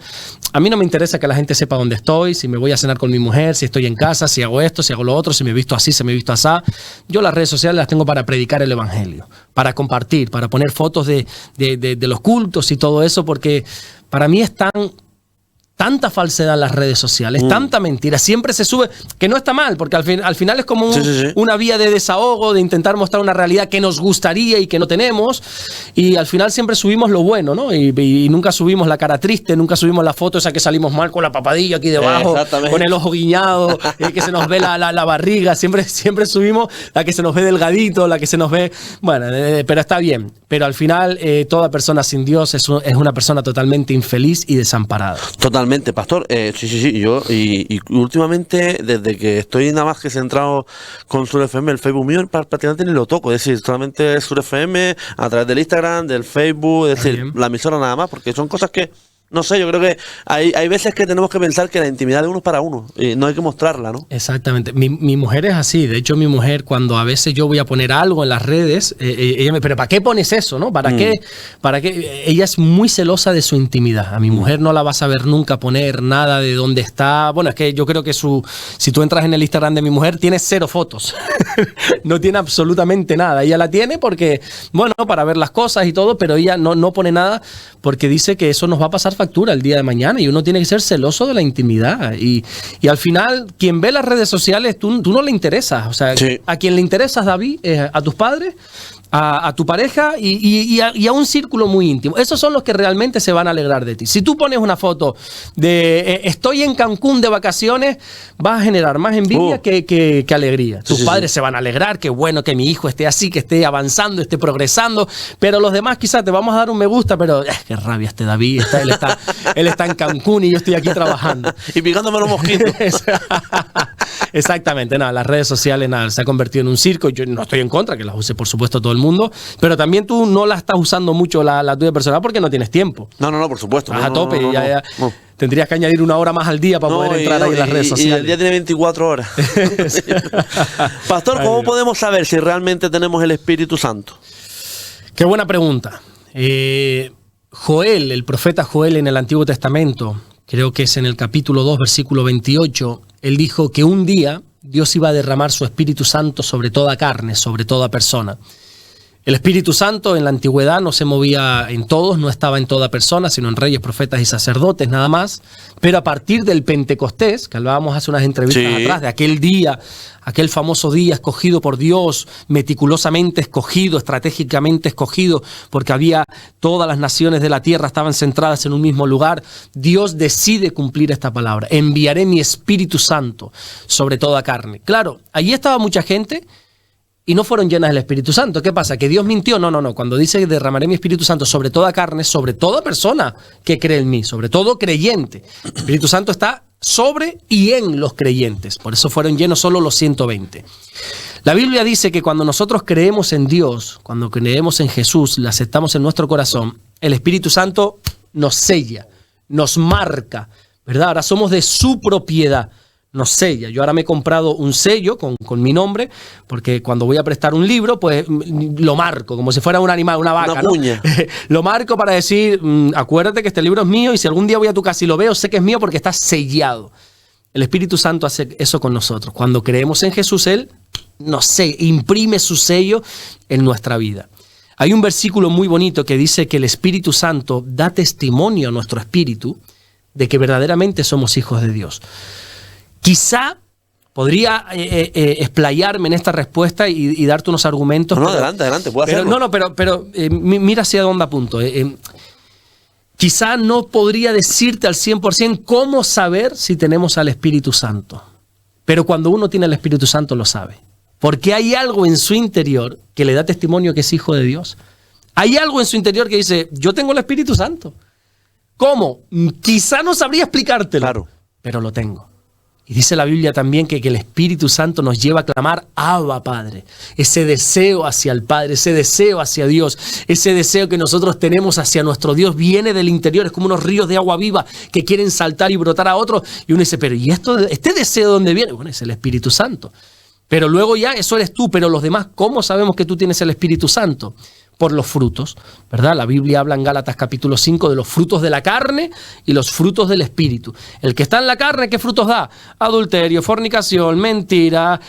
a mí no me interesa que la gente sepa dónde estoy, si me voy a cenar con mi mujer, si estoy en casa, si hago esto, si hago lo otro, si me he visto así, si me he visto asá. Yo las redes sociales las tengo para predicar el evangelio, para compartir, para poner fotos de los cultos y todo eso, porque para mí es tanta falsedad en las redes sociales, tanta mentira, siempre se sube, que no está mal, porque al final es como una vía de desahogo, de intentar mostrar una realidad que nos gustaría y que no tenemos, y al final siempre subimos lo bueno, ¿no? Y nunca subimos la cara triste, nunca subimos la foto esa que salimos mal con la papadilla aquí debajo, con el ojo guiñado, que se nos ve la barriga, siempre subimos la que se nos ve delgadito, la que se nos ve, bueno, pero está bien. pero al final toda persona sin Dios es una persona totalmente infeliz y desamparada. Totalmente, pastor. Sí. Yo y últimamente, desde que estoy nada más que centrado con Sur FM, el Facebook mío prácticamente ni lo toco. Es decir, solamente Sur FM a través del Instagram, del Facebook, es decir, la emisora nada más, porque son cosas que, no sé, yo creo que hay veces que tenemos que pensar que la intimidad de uno es para uno y no hay que mostrarla, ¿no? Exactamente. Mi mujer es así. De hecho, mi mujer, cuando a veces yo voy a poner algo en las redes, ella me dice, ¿pero para qué pones eso, no? ¿Para qué? Ella es muy celosa de su intimidad. A mi mujer no la vas a ver nunca poner nada de dónde está. Bueno, es que yo creo que si tú entras en el Instagram de mi mujer, tiene 0 fotos. No tiene absolutamente nada. Ella la tiene porque, bueno, para ver las cosas y todo, pero ella no pone nada porque dice que eso nos va a pasar factura el día de mañana y uno tiene que ser celoso de la intimidad y al final quien ve las redes sociales tú no le interesas, o sea, sí. A quien le interesas, David, a tus padres, a tu pareja y a un círculo muy íntimo. Esos son los que realmente se van a alegrar de ti. Si tú pones una foto de estoy en Cancún de vacaciones, vas a generar más envidia que alegría. Tus padres se van a alegrar, que bueno que mi hijo esté así, que esté avanzando, esté progresando, pero los demás quizás te vamos a dar un me gusta, pero qué rabia este David, él está en Cancún y yo estoy aquí trabajando. Y picándome los mosquitos. Exactamente, las redes sociales se ha convertido en un circo. Yo no estoy en contra, que las use por supuesto todo el mundo, pero también tú no la estás usando mucho la tuya personal porque no tienes tiempo. No, por supuesto. Vas a tope y ya. Tendrías que añadir 1 hora más al día para poder entrar ahí en las redes sociales. Y el día tiene 24 horas. Pastor, ¿cómo podemos saber si realmente tenemos el Espíritu Santo? Qué buena pregunta. Joel, el profeta Joel en el Antiguo Testamento, creo que es en el capítulo 2, versículo 28, él dijo que un día Dios iba a derramar su Espíritu Santo sobre toda carne, sobre toda persona. El Espíritu Santo en la antigüedad no se movía en todos, no estaba en toda persona, sino en reyes, profetas y sacerdotes nada más. Pero a partir del Pentecostés, que hablábamos hace unas entrevistas atrás, de aquel día, aquel famoso día escogido por Dios, meticulosamente escogido, estratégicamente escogido, porque había todas las naciones de la tierra estaban centradas en un mismo lugar, Dios decide cumplir esta palabra. Enviaré mi Espíritu Santo sobre toda carne. Claro, allí estaba mucha gente y no fueron llenas del Espíritu Santo. ¿Qué pasa? ¿Que Dios mintió? No. Cuando dice derramaré mi Espíritu Santo sobre toda carne, sobre toda persona que cree en mí, sobre todo creyente. El Espíritu Santo está sobre y en los creyentes. Por eso fueron llenos solo los 120. La Biblia dice que cuando nosotros creemos en Dios, cuando creemos en Jesús, le aceptamos en nuestro corazón, el Espíritu Santo nos sella, nos marca, ¿verdad? Ahora somos de su propiedad. Nos sella. Yo ahora me he comprado un sello con mi nombre, porque cuando voy a prestar un libro, pues lo marco, como si fuera un animal, una vaca, una cuña, ¿no? Lo marco para decir, acuérdate que este libro es mío y si algún día voy a tu casa y lo veo, sé que es mío porque está sellado. El Espíritu Santo hace eso con nosotros. Cuando creemos en Jesús, Él imprime su sello en nuestra vida. Hay un versículo muy bonito que dice que el Espíritu Santo da testimonio a nuestro espíritu de que verdaderamente somos hijos de Dios. Quizá podría explayarme en esta respuesta y darte unos argumentos. No, adelante, puedo hacerlo. Pero mira hacia dónde apunto. Quizá no podría decirte al 100% cómo saber si tenemos al Espíritu Santo. Pero cuando uno tiene al Espíritu Santo lo sabe. Porque hay algo en su interior que le da testimonio que es hijo de Dios. Hay algo en su interior que dice, yo tengo el Espíritu Santo. ¿Cómo? Quizá no sabría explicártelo, claro, pero lo tengo. Y dice la Biblia también que el Espíritu Santo nos lleva a clamar Abba, Padre. Ese deseo hacia el Padre, ese deseo hacia Dios, ese deseo que nosotros tenemos hacia nuestro Dios viene del interior. Es como unos ríos de agua viva que quieren saltar y brotar a otros. Y uno dice, pero ¿y este deseo de dónde viene? Bueno, es el Espíritu Santo. Pero luego ya eso eres tú, pero los demás, ¿cómo sabemos que tú tienes el Espíritu Santo? Por los frutos, ¿verdad? La Biblia habla en Gálatas capítulo 5 de los frutos de la carne y los frutos del Espíritu. El que está en la carne, ¿qué frutos da? Adulterio, fornicación, mentira,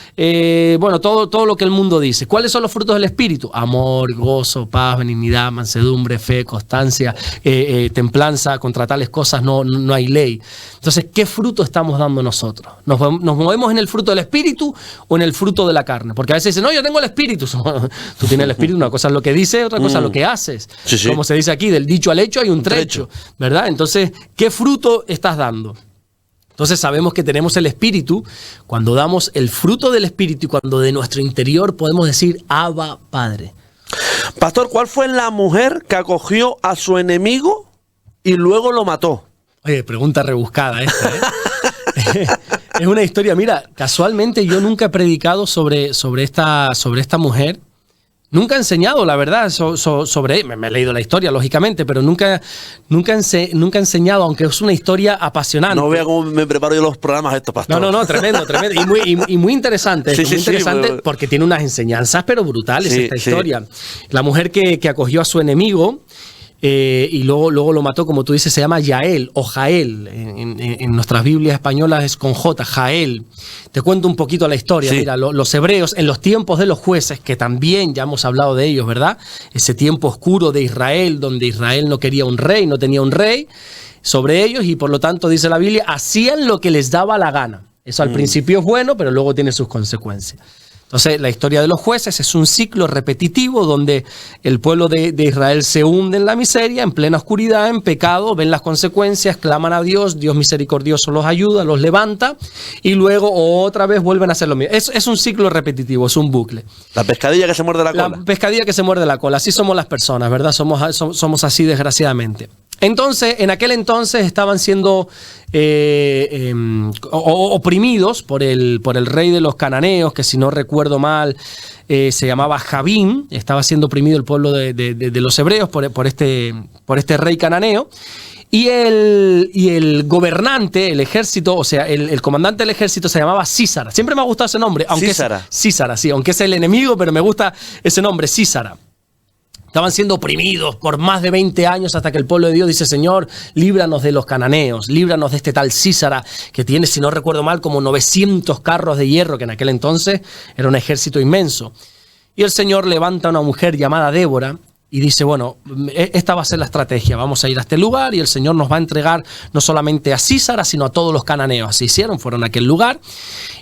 todo lo que el mundo dice. ¿Cuáles son los frutos del Espíritu? Amor, gozo, paz, benignidad, mansedumbre, fe, constancia, templanza. Contra tales cosas no hay ley. Entonces, ¿qué fruto estamos dando nosotros? ¿Nos movemos en el fruto del Espíritu o en el fruto de la carne? Porque a veces dicen, no, yo tengo el Espíritu. Tú tienes el Espíritu, una cosa es lo que dice, otra cosa lo que haces. Sí. Como se dice aquí, del dicho al hecho hay un trecho, ¿verdad? Entonces, ¿qué fruto estás dando? Entonces sabemos que tenemos el Espíritu cuando damos el fruto del Espíritu y cuando de nuestro interior podemos decir Abba, Padre. Pastor, ¿cuál fue la mujer que acogió a su enemigo y luego lo mató? Oye, pregunta rebuscada esta, ¿eh? Es una historia, mira, casualmente yo nunca he predicado sobre esta mujer. Nunca he enseñado, la verdad, sobre ella. Me he leído la historia, lógicamente, pero nunca he enseñado, aunque es una historia apasionante. No vea cómo me preparo yo los programas estos, pastor. No, tremendo. Y muy interesante. Sí, muy interesante porque tiene unas enseñanzas, pero brutales esta historia. La mujer que acogió a su enemigo y luego lo mató, como tú dices, se llama Yael o Jael. En nuestras Biblias españolas es con J, Jael. Te cuento un poquito la historia. Sí. Mira, los hebreos, en los tiempos de los jueces, que también ya hemos hablado de ellos, ¿verdad? Ese tiempo oscuro de Israel, donde Israel no quería un rey, no tenía un rey sobre ellos, y por lo tanto, dice la Biblia, hacían lo que les daba la gana. Eso al principio es bueno, pero luego tiene sus consecuencias. Entonces, la historia de los jueces es un ciclo repetitivo donde el pueblo de Israel se hunde en la miseria, en plena oscuridad, en pecado, ven las consecuencias, claman a Dios, Dios misericordioso los ayuda, los levanta y luego otra vez vuelven a hacer lo mismo. Es un ciclo repetitivo, es un bucle. La pescadilla que se muerde la cola. La pescadilla que se muerde la cola. Así somos las personas, ¿verdad? Somos así, desgraciadamente. Entonces, en aquel entonces estaban siendo oprimidos por el rey de los cananeos, que si no recuerdo mal se llamaba Jabín. Estaba siendo oprimido el pueblo de los hebreos por este rey cananeo. Y el gobernante, el ejército, o sea, el comandante del ejército se llamaba Sísara. Siempre me ha gustado ese nombre. Sísara, sí, aunque es el enemigo, pero me gusta ese nombre, Sísara. Estaban siendo oprimidos por más de 20 años hasta que el pueblo de Dios dice: Señor, líbranos de los cananeos, líbranos de este tal Sísara que tiene, si no recuerdo mal, como 900 carros de hierro, que en aquel entonces era un ejército inmenso. Y el Señor levanta a una mujer llamada Débora y dice: bueno, esta va a ser la estrategia, vamos a ir a este lugar y el Señor nos va a entregar no solamente a Sísara, sino a todos los cananeos. Así hicieron, fueron a aquel lugar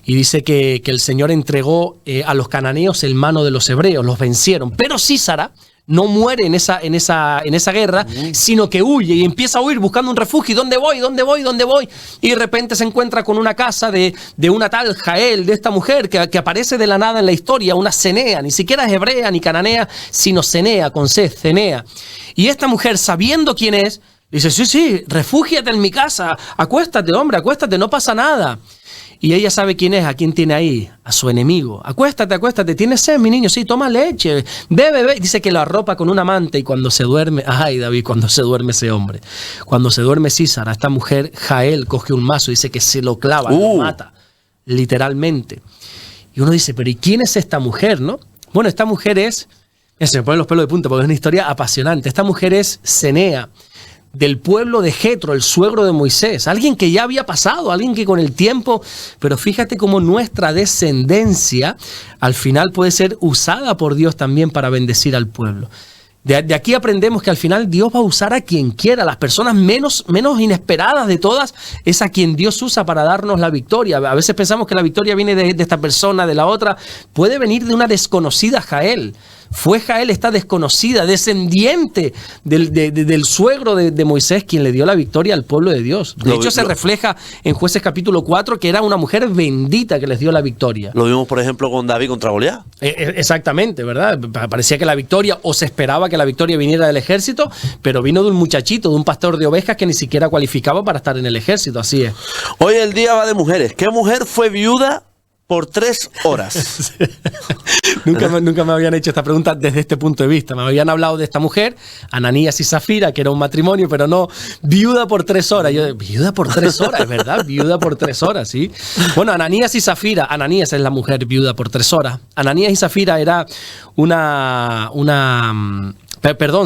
y dice que el Señor entregó a los cananeos en mano de los hebreos, los vencieron. Pero Sísara no muere en esa guerra, sino que huye y empieza a huir buscando un refugio. ¿Dónde voy? ¿Dónde voy? ¿Dónde voy? Y de repente se encuentra con una casa de una tal Jael, de esta mujer que aparece de la nada en la historia, una cenea, ni siquiera es hebrea ni cananea, sino cenea, con C, cenea. Y esta mujer, sabiendo quién es, dice: sí, refúgiate en mi casa, acuéstate, hombre, acuéstate, no pasa nada. Y ella sabe quién es, a quién tiene ahí, a su enemigo. Acuéstate, ¿tienes sed, mi niño? Sí, toma leche, bebe. Dice que lo arropa con una manta y cuando se duerme, ay David, cuando se duerme ese hombre, cuando se duerme Sísara, esta mujer, Jael, coge un mazo y dice que se lo clava, lo mata, literalmente. Y uno dice: pero ¿y quién es esta mujer, no? Bueno, esta mujer es, se me ponen los pelos de punta porque es una historia apasionante. Esta mujer es Cenea, del pueblo de Jetro, el suegro de Moisés, alguien que ya había pasado, alguien que con el tiempo, pero fíjate cómo nuestra descendencia al final puede ser usada por Dios también para bendecir al pueblo. De aquí aprendemos que al final Dios va a usar a quien quiera. Las personas menos inesperadas de todas es a quien Dios usa para darnos la victoria. A veces pensamos que la victoria viene de esta persona, de la otra. Puede venir de una desconocida Jael. Fue Jael, esta desconocida, descendiente del suegro de Moisés, quien le dio la victoria al pueblo de Dios. De hecho, se refleja en Jueces capítulo 4 que era una mujer bendita que les dio la victoria. Lo vimos, por ejemplo, con David contra Goliat. Exactamente, ¿verdad? Parecía que la victoria, o se esperaba que la victoria viniera del ejército, pero vino de un muchachito, de un pastor de ovejas que ni siquiera cualificaba para estar en el ejército, así es. Hoy el día va de mujeres. ¿Qué mujer fue viuda por 3 horas? Nunca me habían hecho esta pregunta desde este punto de vista. Me habían hablado de esta mujer, Ananías y Zafira, que era un matrimonio, pero no, viuda por 3 horas. Yo, viuda por 3 horas, ¿verdad? Viuda por 3 horas, ¿sí? Bueno, Ananías y Zafira, Ananías es la mujer viuda por 3 horas. Ananías y Zafira era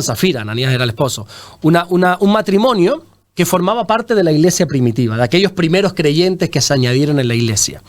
Zafira, Ananías era el esposo. Un matrimonio que formaba parte de la iglesia primitiva, de aquellos primeros creyentes que se añadieron en la iglesia.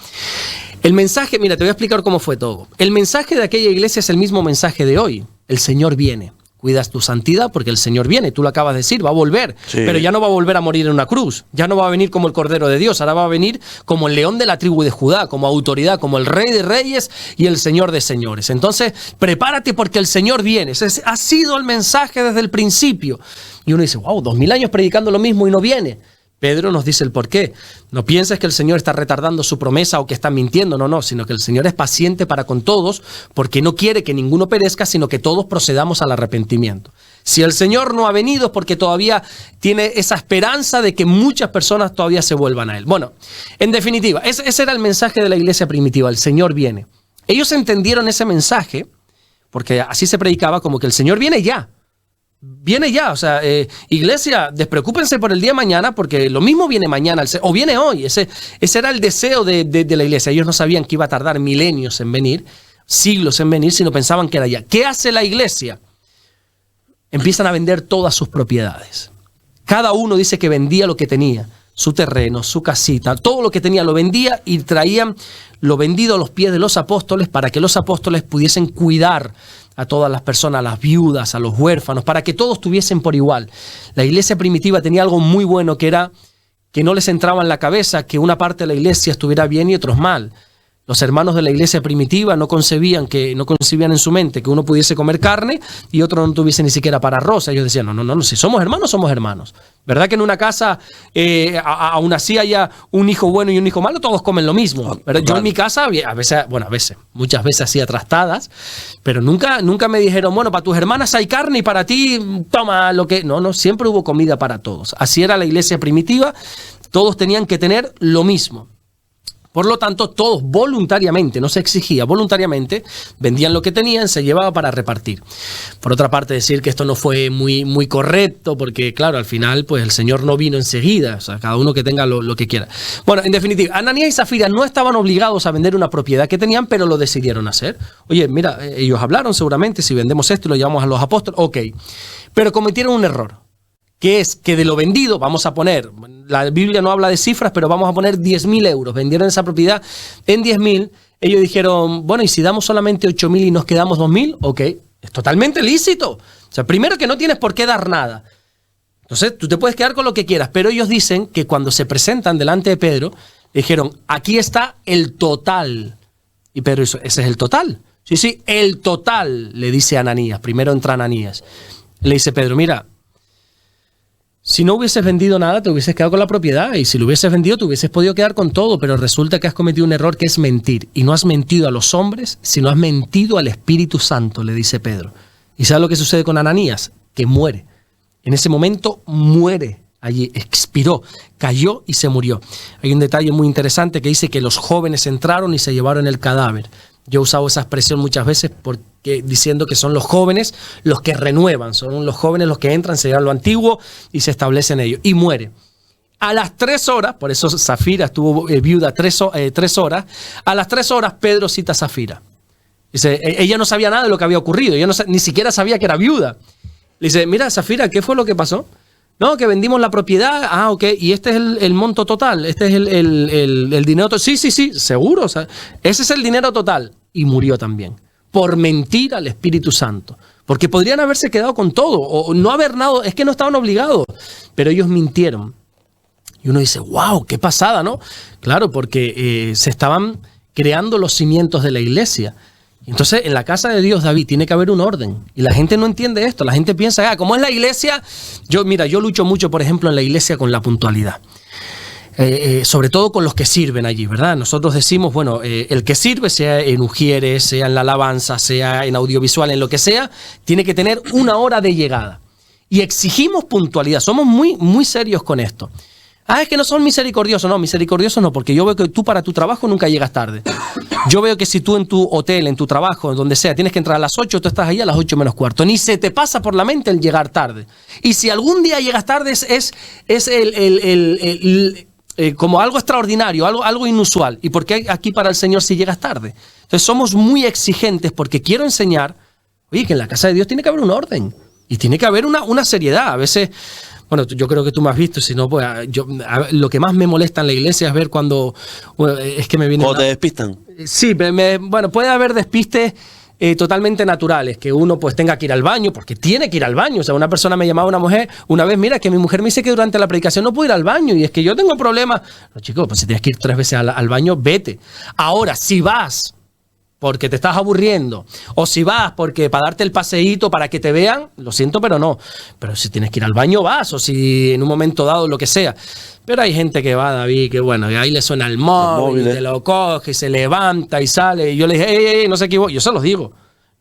El mensaje, mira, te voy a explicar cómo fue todo. El mensaje de aquella iglesia es el mismo mensaje de hoy. El Señor viene. Cuidas tu santidad porque el Señor viene. Tú lo acabas de decir, va a volver. Sí. Pero ya no va a volver a morir en una cruz. Ya no va a venir como el Cordero de Dios. Ahora va a venir como el león de la tribu de Judá, como autoridad, como el Rey de Reyes y el Señor de Señores. Entonces, prepárate porque el Señor viene. Ese ha sido el mensaje desde el principio. Y uno dice: wow, 2000 años predicando lo mismo y no viene. Pedro nos dice el por qué. No pienses que el Señor está retardando su promesa o que está mintiendo, no, sino que el Señor es paciente para con todos porque no quiere que ninguno perezca, sino que todos procedamos al arrepentimiento. Si el Señor no ha venido es porque todavía tiene esa esperanza de que muchas personas todavía se vuelvan a Él. Bueno, en definitiva, ese era el mensaje de la iglesia primitiva, el Señor viene. Ellos entendieron ese mensaje porque así se predicaba como que el Señor viene ya. Viene ya, o sea, iglesia, despreocúpense por el día de mañana porque lo mismo viene mañana o viene hoy. Ese era el deseo de la iglesia. Ellos no sabían que iba a tardar milenios en venir, siglos en venir, sino pensaban que era ya. ¿Qué hace la iglesia? Empiezan a vender todas sus propiedades. Cada uno dice que vendía lo que tenía, su terreno, su casita, todo lo que tenía lo vendía y traían lo vendido a los pies de los apóstoles para que los apóstoles pudiesen cuidar a todas las personas, a las viudas, a los huérfanos, para que todos tuviesen por igual. La iglesia primitiva tenía algo muy bueno que era que no les entraba en la cabeza que una parte de la iglesia estuviera bien y otros mal. Los hermanos de la iglesia primitiva no concebían en su mente que uno pudiese comer carne y otro no tuviese ni siquiera para arroz. Ellos decían, no, si somos hermanos, somos hermanos. ¿Verdad que en una casa, aún así haya un hijo bueno y un hijo malo, todos comen lo mismo? Pero yo en mi casa, muchas veces hacía trastadas, pero nunca me dijeron, bueno, para tus hermanas hay carne y para ti, toma lo que... No, siempre hubo comida para todos. Así era la iglesia primitiva, todos tenían que tener lo mismo. Por lo tanto, todos voluntariamente, no se exigía, voluntariamente vendían lo que tenían, se llevaba para repartir. Por otra parte, decir que esto no fue muy correcto, porque claro, al final pues el Señor no vino enseguida, o sea, cada uno que tenga lo que quiera. Bueno, en definitiva, Ananías y Zafira no estaban obligados a vender una propiedad que tenían, pero lo decidieron hacer. Oye, mira, ellos hablaron seguramente, si vendemos esto y lo llevamos a los apóstoles, ok, pero cometieron un error. Que es que de lo vendido, vamos a poner, la Biblia no habla de cifras, pero vamos a poner 10.000 euros. Vendieron esa propiedad en 10.000. Ellos dijeron, bueno, ¿y si damos solamente 8.000 y nos quedamos 2.000? Ok, es totalmente lícito. O sea, primero que no tienes por qué dar nada. Entonces, tú te puedes quedar con lo que quieras, pero ellos dicen que cuando se presentan delante de Pedro, dijeron, aquí está el total. Y Pedro dice, ¿ese es el total? Sí, el total, le dice Ananías. Primero entra Ananías. Le dice Pedro, mira, si no hubieses vendido nada, te hubieses quedado con la propiedad. Y si lo hubieses vendido, te hubieses podido quedar con todo. Pero resulta que has cometido un error que es mentir. Y no has mentido a los hombres, sino has mentido al Espíritu Santo, le dice Pedro. ¿Y sabes lo que sucede con Ananías? Que muere. En ese momento muere. Allí expiró, cayó y se murió. Hay un detalle muy interesante que dice que los jóvenes entraron y se llevaron el cadáver. Yo he usado esa expresión muchas veces diciendo que son los jóvenes los que renuevan, son los jóvenes los que entran, se llevan lo antiguo y se establecen ellos. Y muere. A las 3 horas, por eso Zafira estuvo viuda 3 horas, a las 3 horas Pedro cita a Zafira. Dice, ella no sabía nada de lo que había ocurrido, ella ni siquiera sabía que era viuda. Le dice, mira Zafira, ¿qué fue lo que pasó? No, que vendimos la propiedad, ok, y este es el monto total, este es el dinero total. Sí, seguro, o sea, ese es el dinero total. Y murió también, por mentir al Espíritu Santo. Porque podrían haberse quedado con todo, o no haber nada, es que no estaban obligados, pero ellos mintieron. Y uno dice, wow, qué pasada, ¿no? Claro, porque se estaban creando los cimientos de la iglesia. Entonces, en la casa de Dios, David, tiene que haber un orden. Y la gente no entiende esto. La gente piensa, como es la iglesia, yo lucho mucho, por ejemplo, en la iglesia con la puntualidad. Sobre todo con los que sirven allí, ¿verdad? Nosotros decimos, bueno, el que sirve, sea en ujieres, sea en la alabanza, sea en audiovisual, en lo que sea, tiene que tener 1 hora de llegada. Y exigimos puntualidad. Somos muy serios con esto. Es que no son misericordiosos. No, misericordiosos no, porque yo veo que tú para tu trabajo nunca llegas tarde. Yo veo que si tú en tu hotel, en tu trabajo, donde sea, tienes que entrar a las 8, tú estás ahí a las 8 menos cuarto. Ni se te pasa por la mente el llegar tarde. Y si algún día llegas tarde es como algo extraordinario, algo inusual. ¿Y por qué aquí para el Señor si llegas tarde? Entonces somos muy exigentes porque quiero enseñar, oye, que en la casa de Dios tiene que haber un orden. Y tiene que haber una seriedad. A veces... Bueno, yo creo que tú me has visto, si no, pues lo que más me molesta en la iglesia es ver cuando es que me viene... ¿O te despistan? Sí, bueno, puede haber despistes totalmente naturales, que uno pues tenga que ir al baño, porque tiene que ir al baño. O sea, una persona me llamaba, una mujer, una vez, mira, que mi mujer me dice que durante la predicación no puedo ir al baño, y es que yo tengo problemas. No, chicos, pues si tienes que ir 3 veces al baño, vete. Ahora, si vas porque te estás aburriendo, o si vas porque para darte el paseíto para que te vean, lo siento, pero no. Pero si tienes que ir al baño, vas, o si en un momento dado, lo que sea. Pero hay gente que va, David, que bueno, y ahí le suena el móvil, y te lo coge, y se levanta y sale. Y yo le dije, ey, no se equivoquen. Yo se los digo,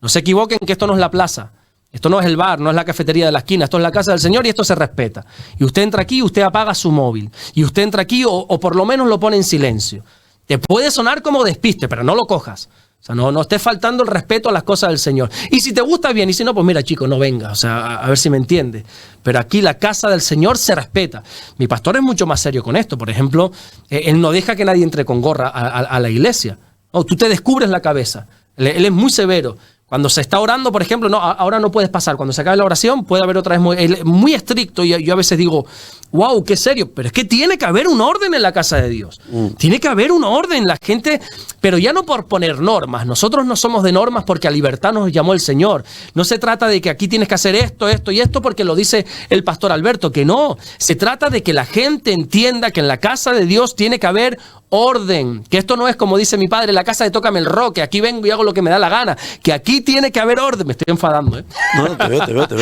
no se equivoquen que esto no es la plaza. Esto no es el bar, no es la cafetería de la esquina, esto es la casa del Señor y esto se respeta. Y usted entra aquí y usted apaga su móvil. Y usted entra aquí o por lo menos lo pone en silencio. Te puede sonar como despiste, pero no lo cojas. O sea, no estés faltando el respeto a las cosas del Señor. Y si te gusta, bien. Y si no, pues mira, chico, no venga. O sea, a ver si me entiende. Pero aquí la casa del Señor se respeta. Mi pastor es mucho más serio con esto. Por ejemplo, él no deja que nadie entre con gorra a la iglesia. No, tú te descubres la cabeza. Él es muy severo. Cuando se está orando, por ejemplo, no, ahora no puedes pasar. Cuando se acabe la oración, puede haber otra vez muy estricto. Y yo a veces digo, wow, qué serio. Pero es que tiene que haber un orden en la casa de Dios. Tiene que haber un orden. La gente, pero ya no por poner normas. Nosotros no somos de normas porque a libertad nos llamó el Señor. No se trata de que aquí tienes que hacer esto, esto y esto porque lo dice el pastor Alberto, que no. Se trata de que la gente entienda que en la casa de Dios tiene que haber orden, que esto no es como dice mi padre, la casa de Tócame el Rock, que aquí vengo y hago lo que me da la gana, que aquí tiene que haber orden. Me estoy enfadando, No, te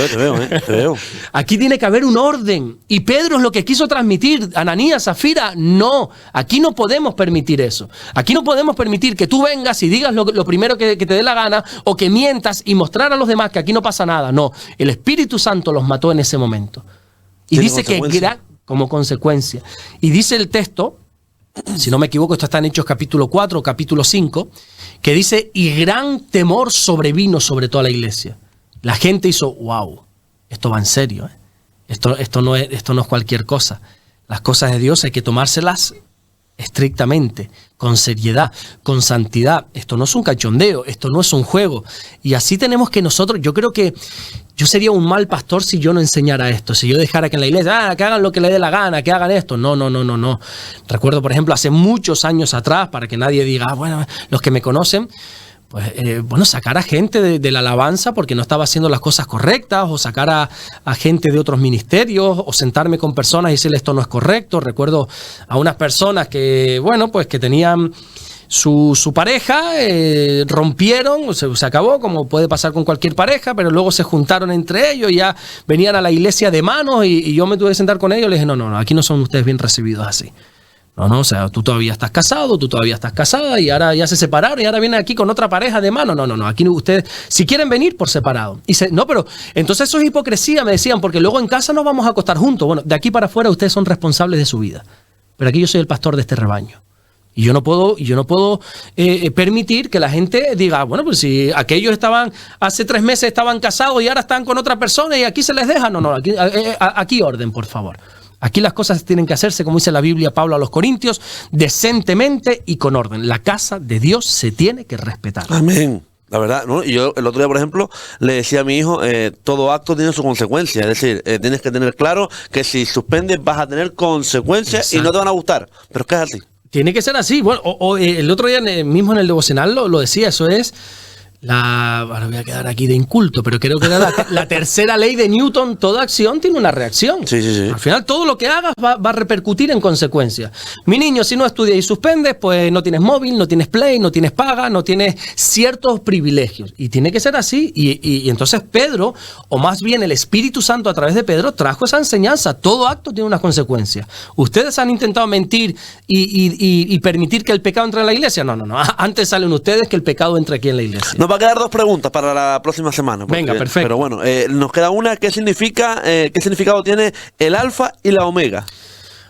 veo. Aquí tiene que haber un orden, y Pedro es lo que quiso transmitir. Ananías, Zafira, no, aquí no podemos permitir eso. Aquí no podemos permitir que tú vengas y digas lo primero que te dé la gana, o que mientas y mostrar a los demás que aquí no pasa nada. No, el Espíritu Santo los mató en ese momento. Y dice que como consecuencia. Y dice el texto, si no me equivoco, esto está en Hechos capítulo 4 o capítulo 5, que dice, y gran temor sobrevino sobre toda la iglesia. La gente hizo, wow, esto va en serio, Esto no es cualquier cosa. Las cosas de Dios hay que tomárselas estrictamente, con seriedad, con santidad. Esto no es un cachondeo, esto no es un juego. Y así tenemos que nosotros, yo creo que yo sería un mal pastor si yo no enseñara esto, si yo dejara que en la iglesia, que hagan lo que le dé la gana, que hagan esto. No. Recuerdo, por ejemplo, hace muchos años atrás, para que nadie diga, bueno, los que me conocen, pues, sacar a gente de la alabanza porque no estaba haciendo las cosas correctas, o sacar a gente de otros ministerios, o sentarme con personas y decirle esto no es correcto. Recuerdo a unas personas que, pues que tenían su pareja, rompieron, se acabó, como puede pasar con cualquier pareja, pero luego se juntaron entre ellos y ya venían a la iglesia de manos y yo me tuve que sentar con ellos y les dije, no, aquí no son ustedes bien recibidos así. No, o sea, tú todavía estás casado, tú todavía estás casada y ahora ya se separaron y ahora vienen aquí con otra pareja de mano. No, aquí ustedes, si quieren venir, por separado. No, pero entonces eso es hipocresía, me decían, porque luego en casa nos vamos a acostar juntos. Bueno, de aquí para afuera ustedes son responsables de su vida, pero aquí yo soy el pastor de este rebaño. Y yo no puedo permitir que la gente diga, bueno, pues si aquellos hace 3 meses estaban casados y ahora están con otra persona y aquí se les deja. No, aquí orden, por favor. Aquí las cosas tienen que hacerse, como dice la Biblia, Pablo a los Corintios, decentemente y con orden. La casa de Dios se tiene que respetar. Amén. La verdad, ¿no? Y yo el otro día, por ejemplo, le decía a mi hijo, todo acto tiene su consecuencia. Es decir, tienes que tener claro que si suspendes vas a tener consecuencias. Exacto. Y no te van a gustar. Pero es que es así. Tiene que ser así. Bueno, el otro día mismo en el devocional lo decía, eso es ahora voy a quedar aquí de inculto, pero creo que era la tercera ley de Newton: toda acción tiene una reacción. Sí. Al final todo lo que hagas va a repercutir en consecuencias. Mi niño, si no estudias y suspendes, pues no tienes móvil, no tienes play, no tienes paga, no tienes ciertos privilegios. Y tiene que ser así. Y entonces Pedro, o más bien el Espíritu Santo a través de Pedro, trajo esa enseñanza. Todo acto tiene unas consecuencias. ¿Ustedes han intentado mentir y permitir que el pecado entre en la iglesia? No. Antes salen ustedes que el pecado entre aquí en la iglesia. Nos va a quedar 2 preguntas para la próxima semana. Venga, perfecto. Pero bueno, nos queda una. ¿Qué significado tiene el alfa y la omega?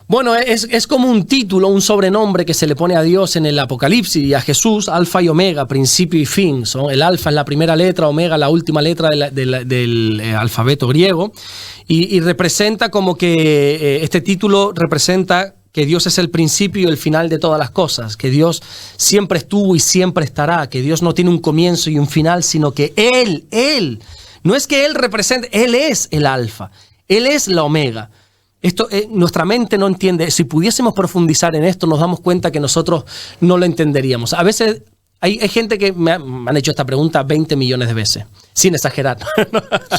Bueno, es como un título, un sobrenombre que se le pone a Dios en el Apocalipsis y a Jesús, alfa y omega, principio y fin. El alfa es la primera letra, omega la última letra del alfabeto griego, y representa como que este título representa que Dios es el principio y el final de todas las cosas, que Dios siempre estuvo y siempre estará, que Dios no tiene un comienzo y un final, sino que Él, no es que Él represente, Él es el alfa, Él es la omega. Esto nuestra mente no entiende. Si pudiésemos profundizar en esto, nos damos cuenta que nosotros no lo entenderíamos. A veces hay gente que me han hecho esta pregunta 20 millones de veces, sin exagerar.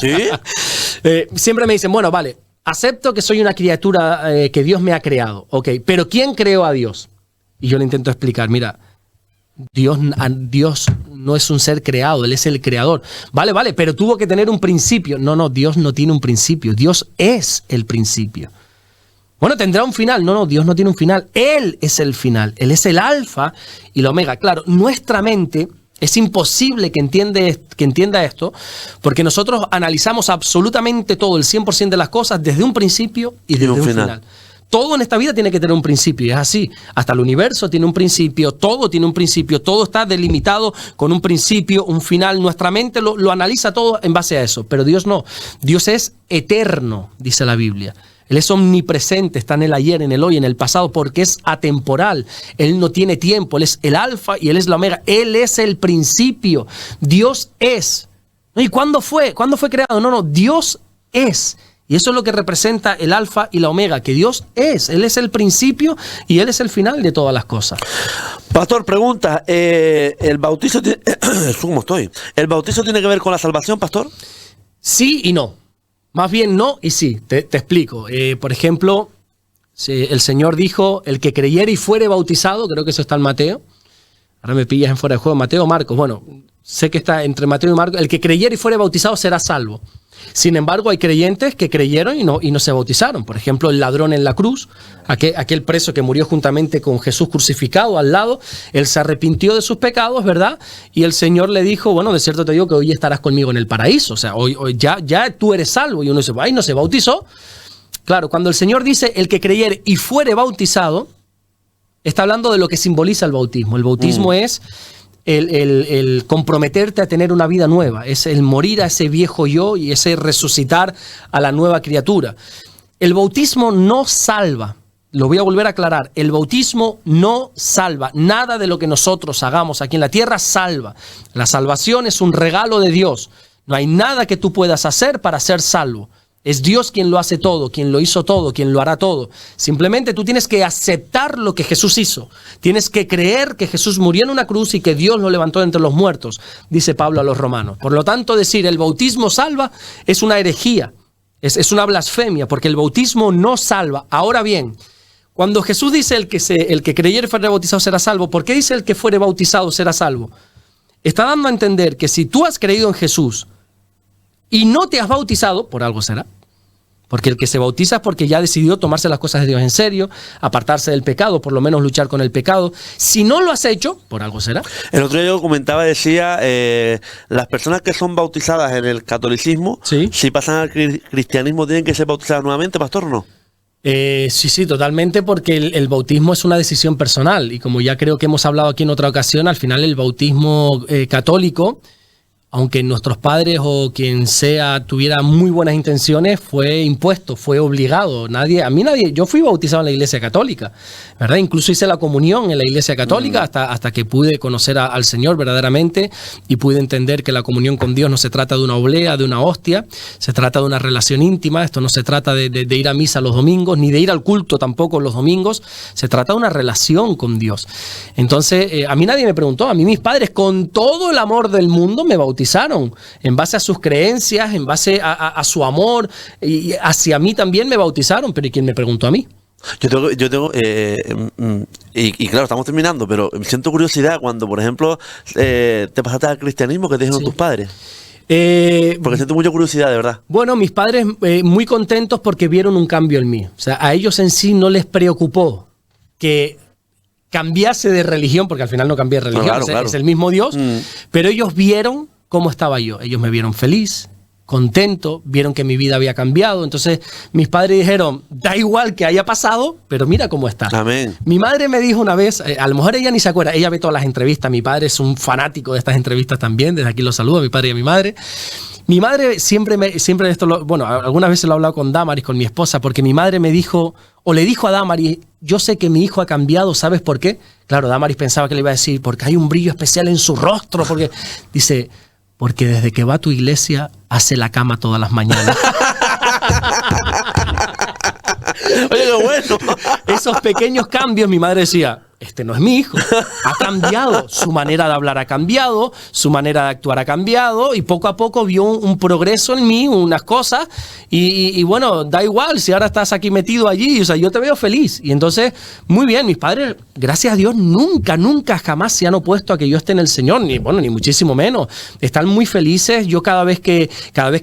¿Sí? Siempre me dicen, bueno, vale, acepto que soy una criatura que Dios me ha creado, ok, pero ¿quién creó a Dios? Y yo le intento explicar, mira, Dios no es un ser creado, Él es el creador. Vale, pero tuvo que tener un principio. No, Dios no tiene un principio, Dios es el principio. Bueno, ¿tendrá un final? No, Dios no tiene un final, Él es el final, Él es el alfa y la omega. Claro, nuestra mente es imposible que entienda esto, porque nosotros analizamos absolutamente todo, el 100% de las cosas, desde un principio y desde un final. Todo en esta vida tiene que tener un principio, y es así. Hasta el universo tiene un principio, todo tiene un principio, todo está delimitado con un principio, un final. Nuestra mente lo analiza todo en base a eso, pero Dios no. Dios es eterno, dice la Biblia. Él es omnipresente, está en el ayer, en el hoy, en el pasado, porque es atemporal. Él no tiene tiempo, Él es el alfa y Él es la omega. Él es el principio. Dios es. ¿Y cuándo fue? ¿Cuándo fue creado? No, Dios es. Y eso es lo que representa el alfa y la omega, que Dios es. Él es el principio y Él es el final de todas las cosas. Pastor, pregunta, ¿el bautizo ¿cómo estoy? ¿El bautizo tiene que ver con la salvación, pastor? Sí y no. Más bien no y sí. Te explico. Por ejemplo, el Señor dijo, el que creyere y fuere bautizado, creo que eso está en Mateo. Ahora me pillas en fuera de juego, Mateo o Marcos. Bueno, sé que está entre Mateo y Marcos. El que creyere y fuere bautizado será salvo. Sin embargo, hay creyentes que creyeron y no se bautizaron. Por ejemplo, el ladrón en la cruz, aquel preso que murió juntamente con Jesús crucificado al lado, él se arrepintió de sus pecados, ¿verdad? Y el Señor le dijo, bueno, de cierto te digo que hoy estarás conmigo en el paraíso. O sea, hoy ya tú eres salvo. Y uno dice, ay, no se bautizó. Claro, cuando el Señor dice, el que creyere y fuere bautizado, está hablando de lo que simboliza el bautismo. El bautismo es el comprometerte a tener una vida nueva, es el morir a ese viejo yo y ese resucitar a la nueva criatura. El bautismo no salva, lo voy a volver a aclarar, el bautismo no salva, nada de lo que nosotros hagamos aquí en la tierra salva. La salvación es un regalo de Dios, no hay nada que tú puedas hacer para ser salvo. Es Dios quien lo hace todo, quien lo hizo todo, quien lo hará todo. Simplemente tú tienes que aceptar lo que Jesús hizo. Tienes que creer que Jesús murió en una cruz y que Dios lo levantó de entre los muertos, dice Pablo a los romanos. Por lo tanto, decir el bautismo salva es una herejía, es una blasfemia, porque el bautismo no salva. Ahora bien, cuando Jesús dice el que creyere y fuere bautizado será salvo, ¿por qué dice el que fuere bautizado será salvo? Está dando a entender que si tú has creído en Jesús y no te has bautizado, por algo será. Porque el que se bautiza es porque ya decidió tomarse las cosas de Dios en serio, apartarse del pecado, por lo menos luchar con el pecado. Si no lo has hecho, por algo será. El otro día yo comentaba, decía, las personas que son bautizadas en el catolicismo, ¿sí? Si pasan al cristianismo, ¿tienen que ser bautizadas nuevamente, pastor, o no? Sí, totalmente, porque el bautismo es una decisión personal. Y como ya creo que hemos hablado aquí en otra ocasión, al final el bautismo católico, aunque nuestros padres o quien sea tuviera muy buenas intenciones, fue impuesto, fue obligado. Yo fui bautizado en la Iglesia Católica, ¿verdad? Incluso hice la comunión en la Iglesia Católica hasta que pude conocer al Señor verdaderamente y pude entender que la comunión con Dios no se trata de una oblea, de una hostia, se trata de una relación íntima. Esto no se trata de ir a misa los domingos, ni de ir al culto tampoco los domingos, se trata de una relación con Dios. Entonces, a mí nadie me preguntó, a mí mis padres con todo el amor del mundo me bautizaron en base a sus creencias, en base a su amor, y hacia mí también me bautizaron, pero ¿y quién me preguntó a mí? Yo tengo y claro, estamos terminando, pero siento curiosidad cuando, por ejemplo, te pasaste al cristianismo, ¿qué te dijeron tus padres? Porque siento mucha curiosidad, de verdad. Bueno, mis padres muy contentos porque vieron un cambio en mí. O sea, a ellos en sí no les preocupó que cambiase de religión, porque al final no cambié de religión, claro. Es el mismo Dios, pero ellos vieron cómo estaba yo. Ellos me vieron feliz, contento, vieron que mi vida había cambiado. Entonces mis padres dijeron, da igual que haya pasado, pero mira cómo está. Amén. Mi madre me dijo una vez, a lo mejor ella ni se acuerda, ella ve todas las entrevistas, mi padre es un fanático de estas entrevistas también, desde aquí los saludo a mi padre y a mi madre. Mi madre siempre esto, algunas veces lo he hablado con Damaris, con mi esposa, porque mi madre me dijo, o le dijo a Damaris, yo sé que mi hijo ha cambiado, ¿sabes por qué? Claro, Damaris pensaba que le iba a decir, porque hay un brillo especial en su rostro, porque dice, porque desde que va a tu iglesia hace la cama todas las mañanas. Oye, qué bueno. Esos pequeños cambios, mi madre decía, este no es mi hijo. Ha cambiado, su manera de hablar ha cambiado, su manera de actuar ha cambiado y poco a poco vio un progreso en mí, unas cosas y bueno, da igual si ahora estás aquí metido allí, o sea, yo te veo feliz. Y entonces, muy bien, mis padres, gracias a Dios, nunca jamás se han opuesto a que yo esté en el Señor, ni muchísimo menos. Están muy felices. Yo cada vez que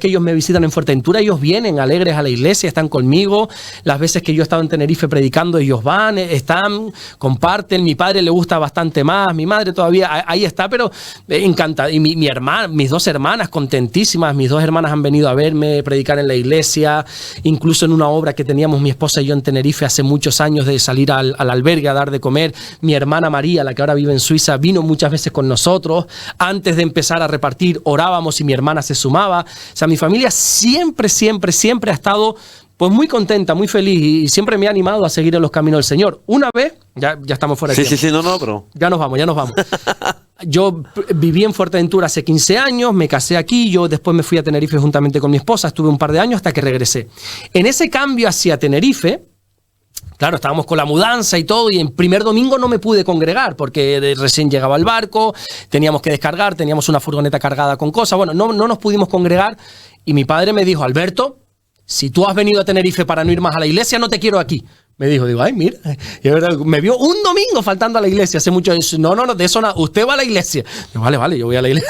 ellos me visitan en Fuerteventura, ellos vienen alegres a la iglesia, están conmigo. Las veces que yo he estado en Tenerife predicando, ellos van, están, comparten. Mi padre le gusta bastante más, mi madre todavía ahí está, pero encanta. Y mi hermana, mis dos hermanas contentísimas, mis dos hermanas han venido a verme predicar en la iglesia, incluso en una obra que teníamos mi esposa y yo en Tenerife hace muchos años de salir al albergue a dar de comer. Mi hermana María, la que ahora vive en Suiza, vino muchas veces con nosotros. Antes de empezar a repartir, orábamos y mi hermana se sumaba. O sea, mi familia siempre ha estado pues muy contenta, muy feliz y siempre me ha animado a seguir en los caminos del Señor. Una vez, ya estamos fuera de tiempo. Sí, no, pero... Ya nos vamos. Yo viví en Fuerteventura hace 15 años, me casé aquí, yo después me fui a Tenerife juntamente con mi esposa, estuve un par de años hasta que regresé. En ese cambio hacia Tenerife, claro, estábamos con la mudanza y todo, y en primer domingo no me pude congregar porque recién llegaba el barco, teníamos que descargar, teníamos una furgoneta cargada con cosas, bueno, no nos pudimos congregar y mi padre me dijo, Alberto, si tú has venido a Tenerife para no ir más a la iglesia, no te quiero aquí. Me dijo, ay, mira, y es verdad, me vio un domingo faltando a la iglesia hace mucho. No, de eso nada, usted va a la iglesia. Digo, vale, yo voy a la iglesia.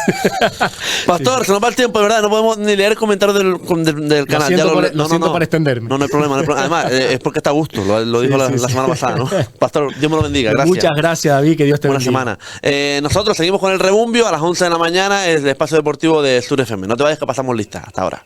Pastor, sí. Se nos va el tiempo, de verdad, no podemos ni leer comentarios del canal. Lo siento para extenderme. No hay problema. Además, es porque está a gusto, lo dijo la semana pasada, ¿no? Pastor, Dios me lo bendiga, gracias. Muchas gracias, David, que Dios te bendiga. Buena semana. Nosotros seguimos con el Rebumbio a las 11 de la mañana, el espacio deportivo de Sur FM. No te vayas que pasamos lista. Hasta ahora.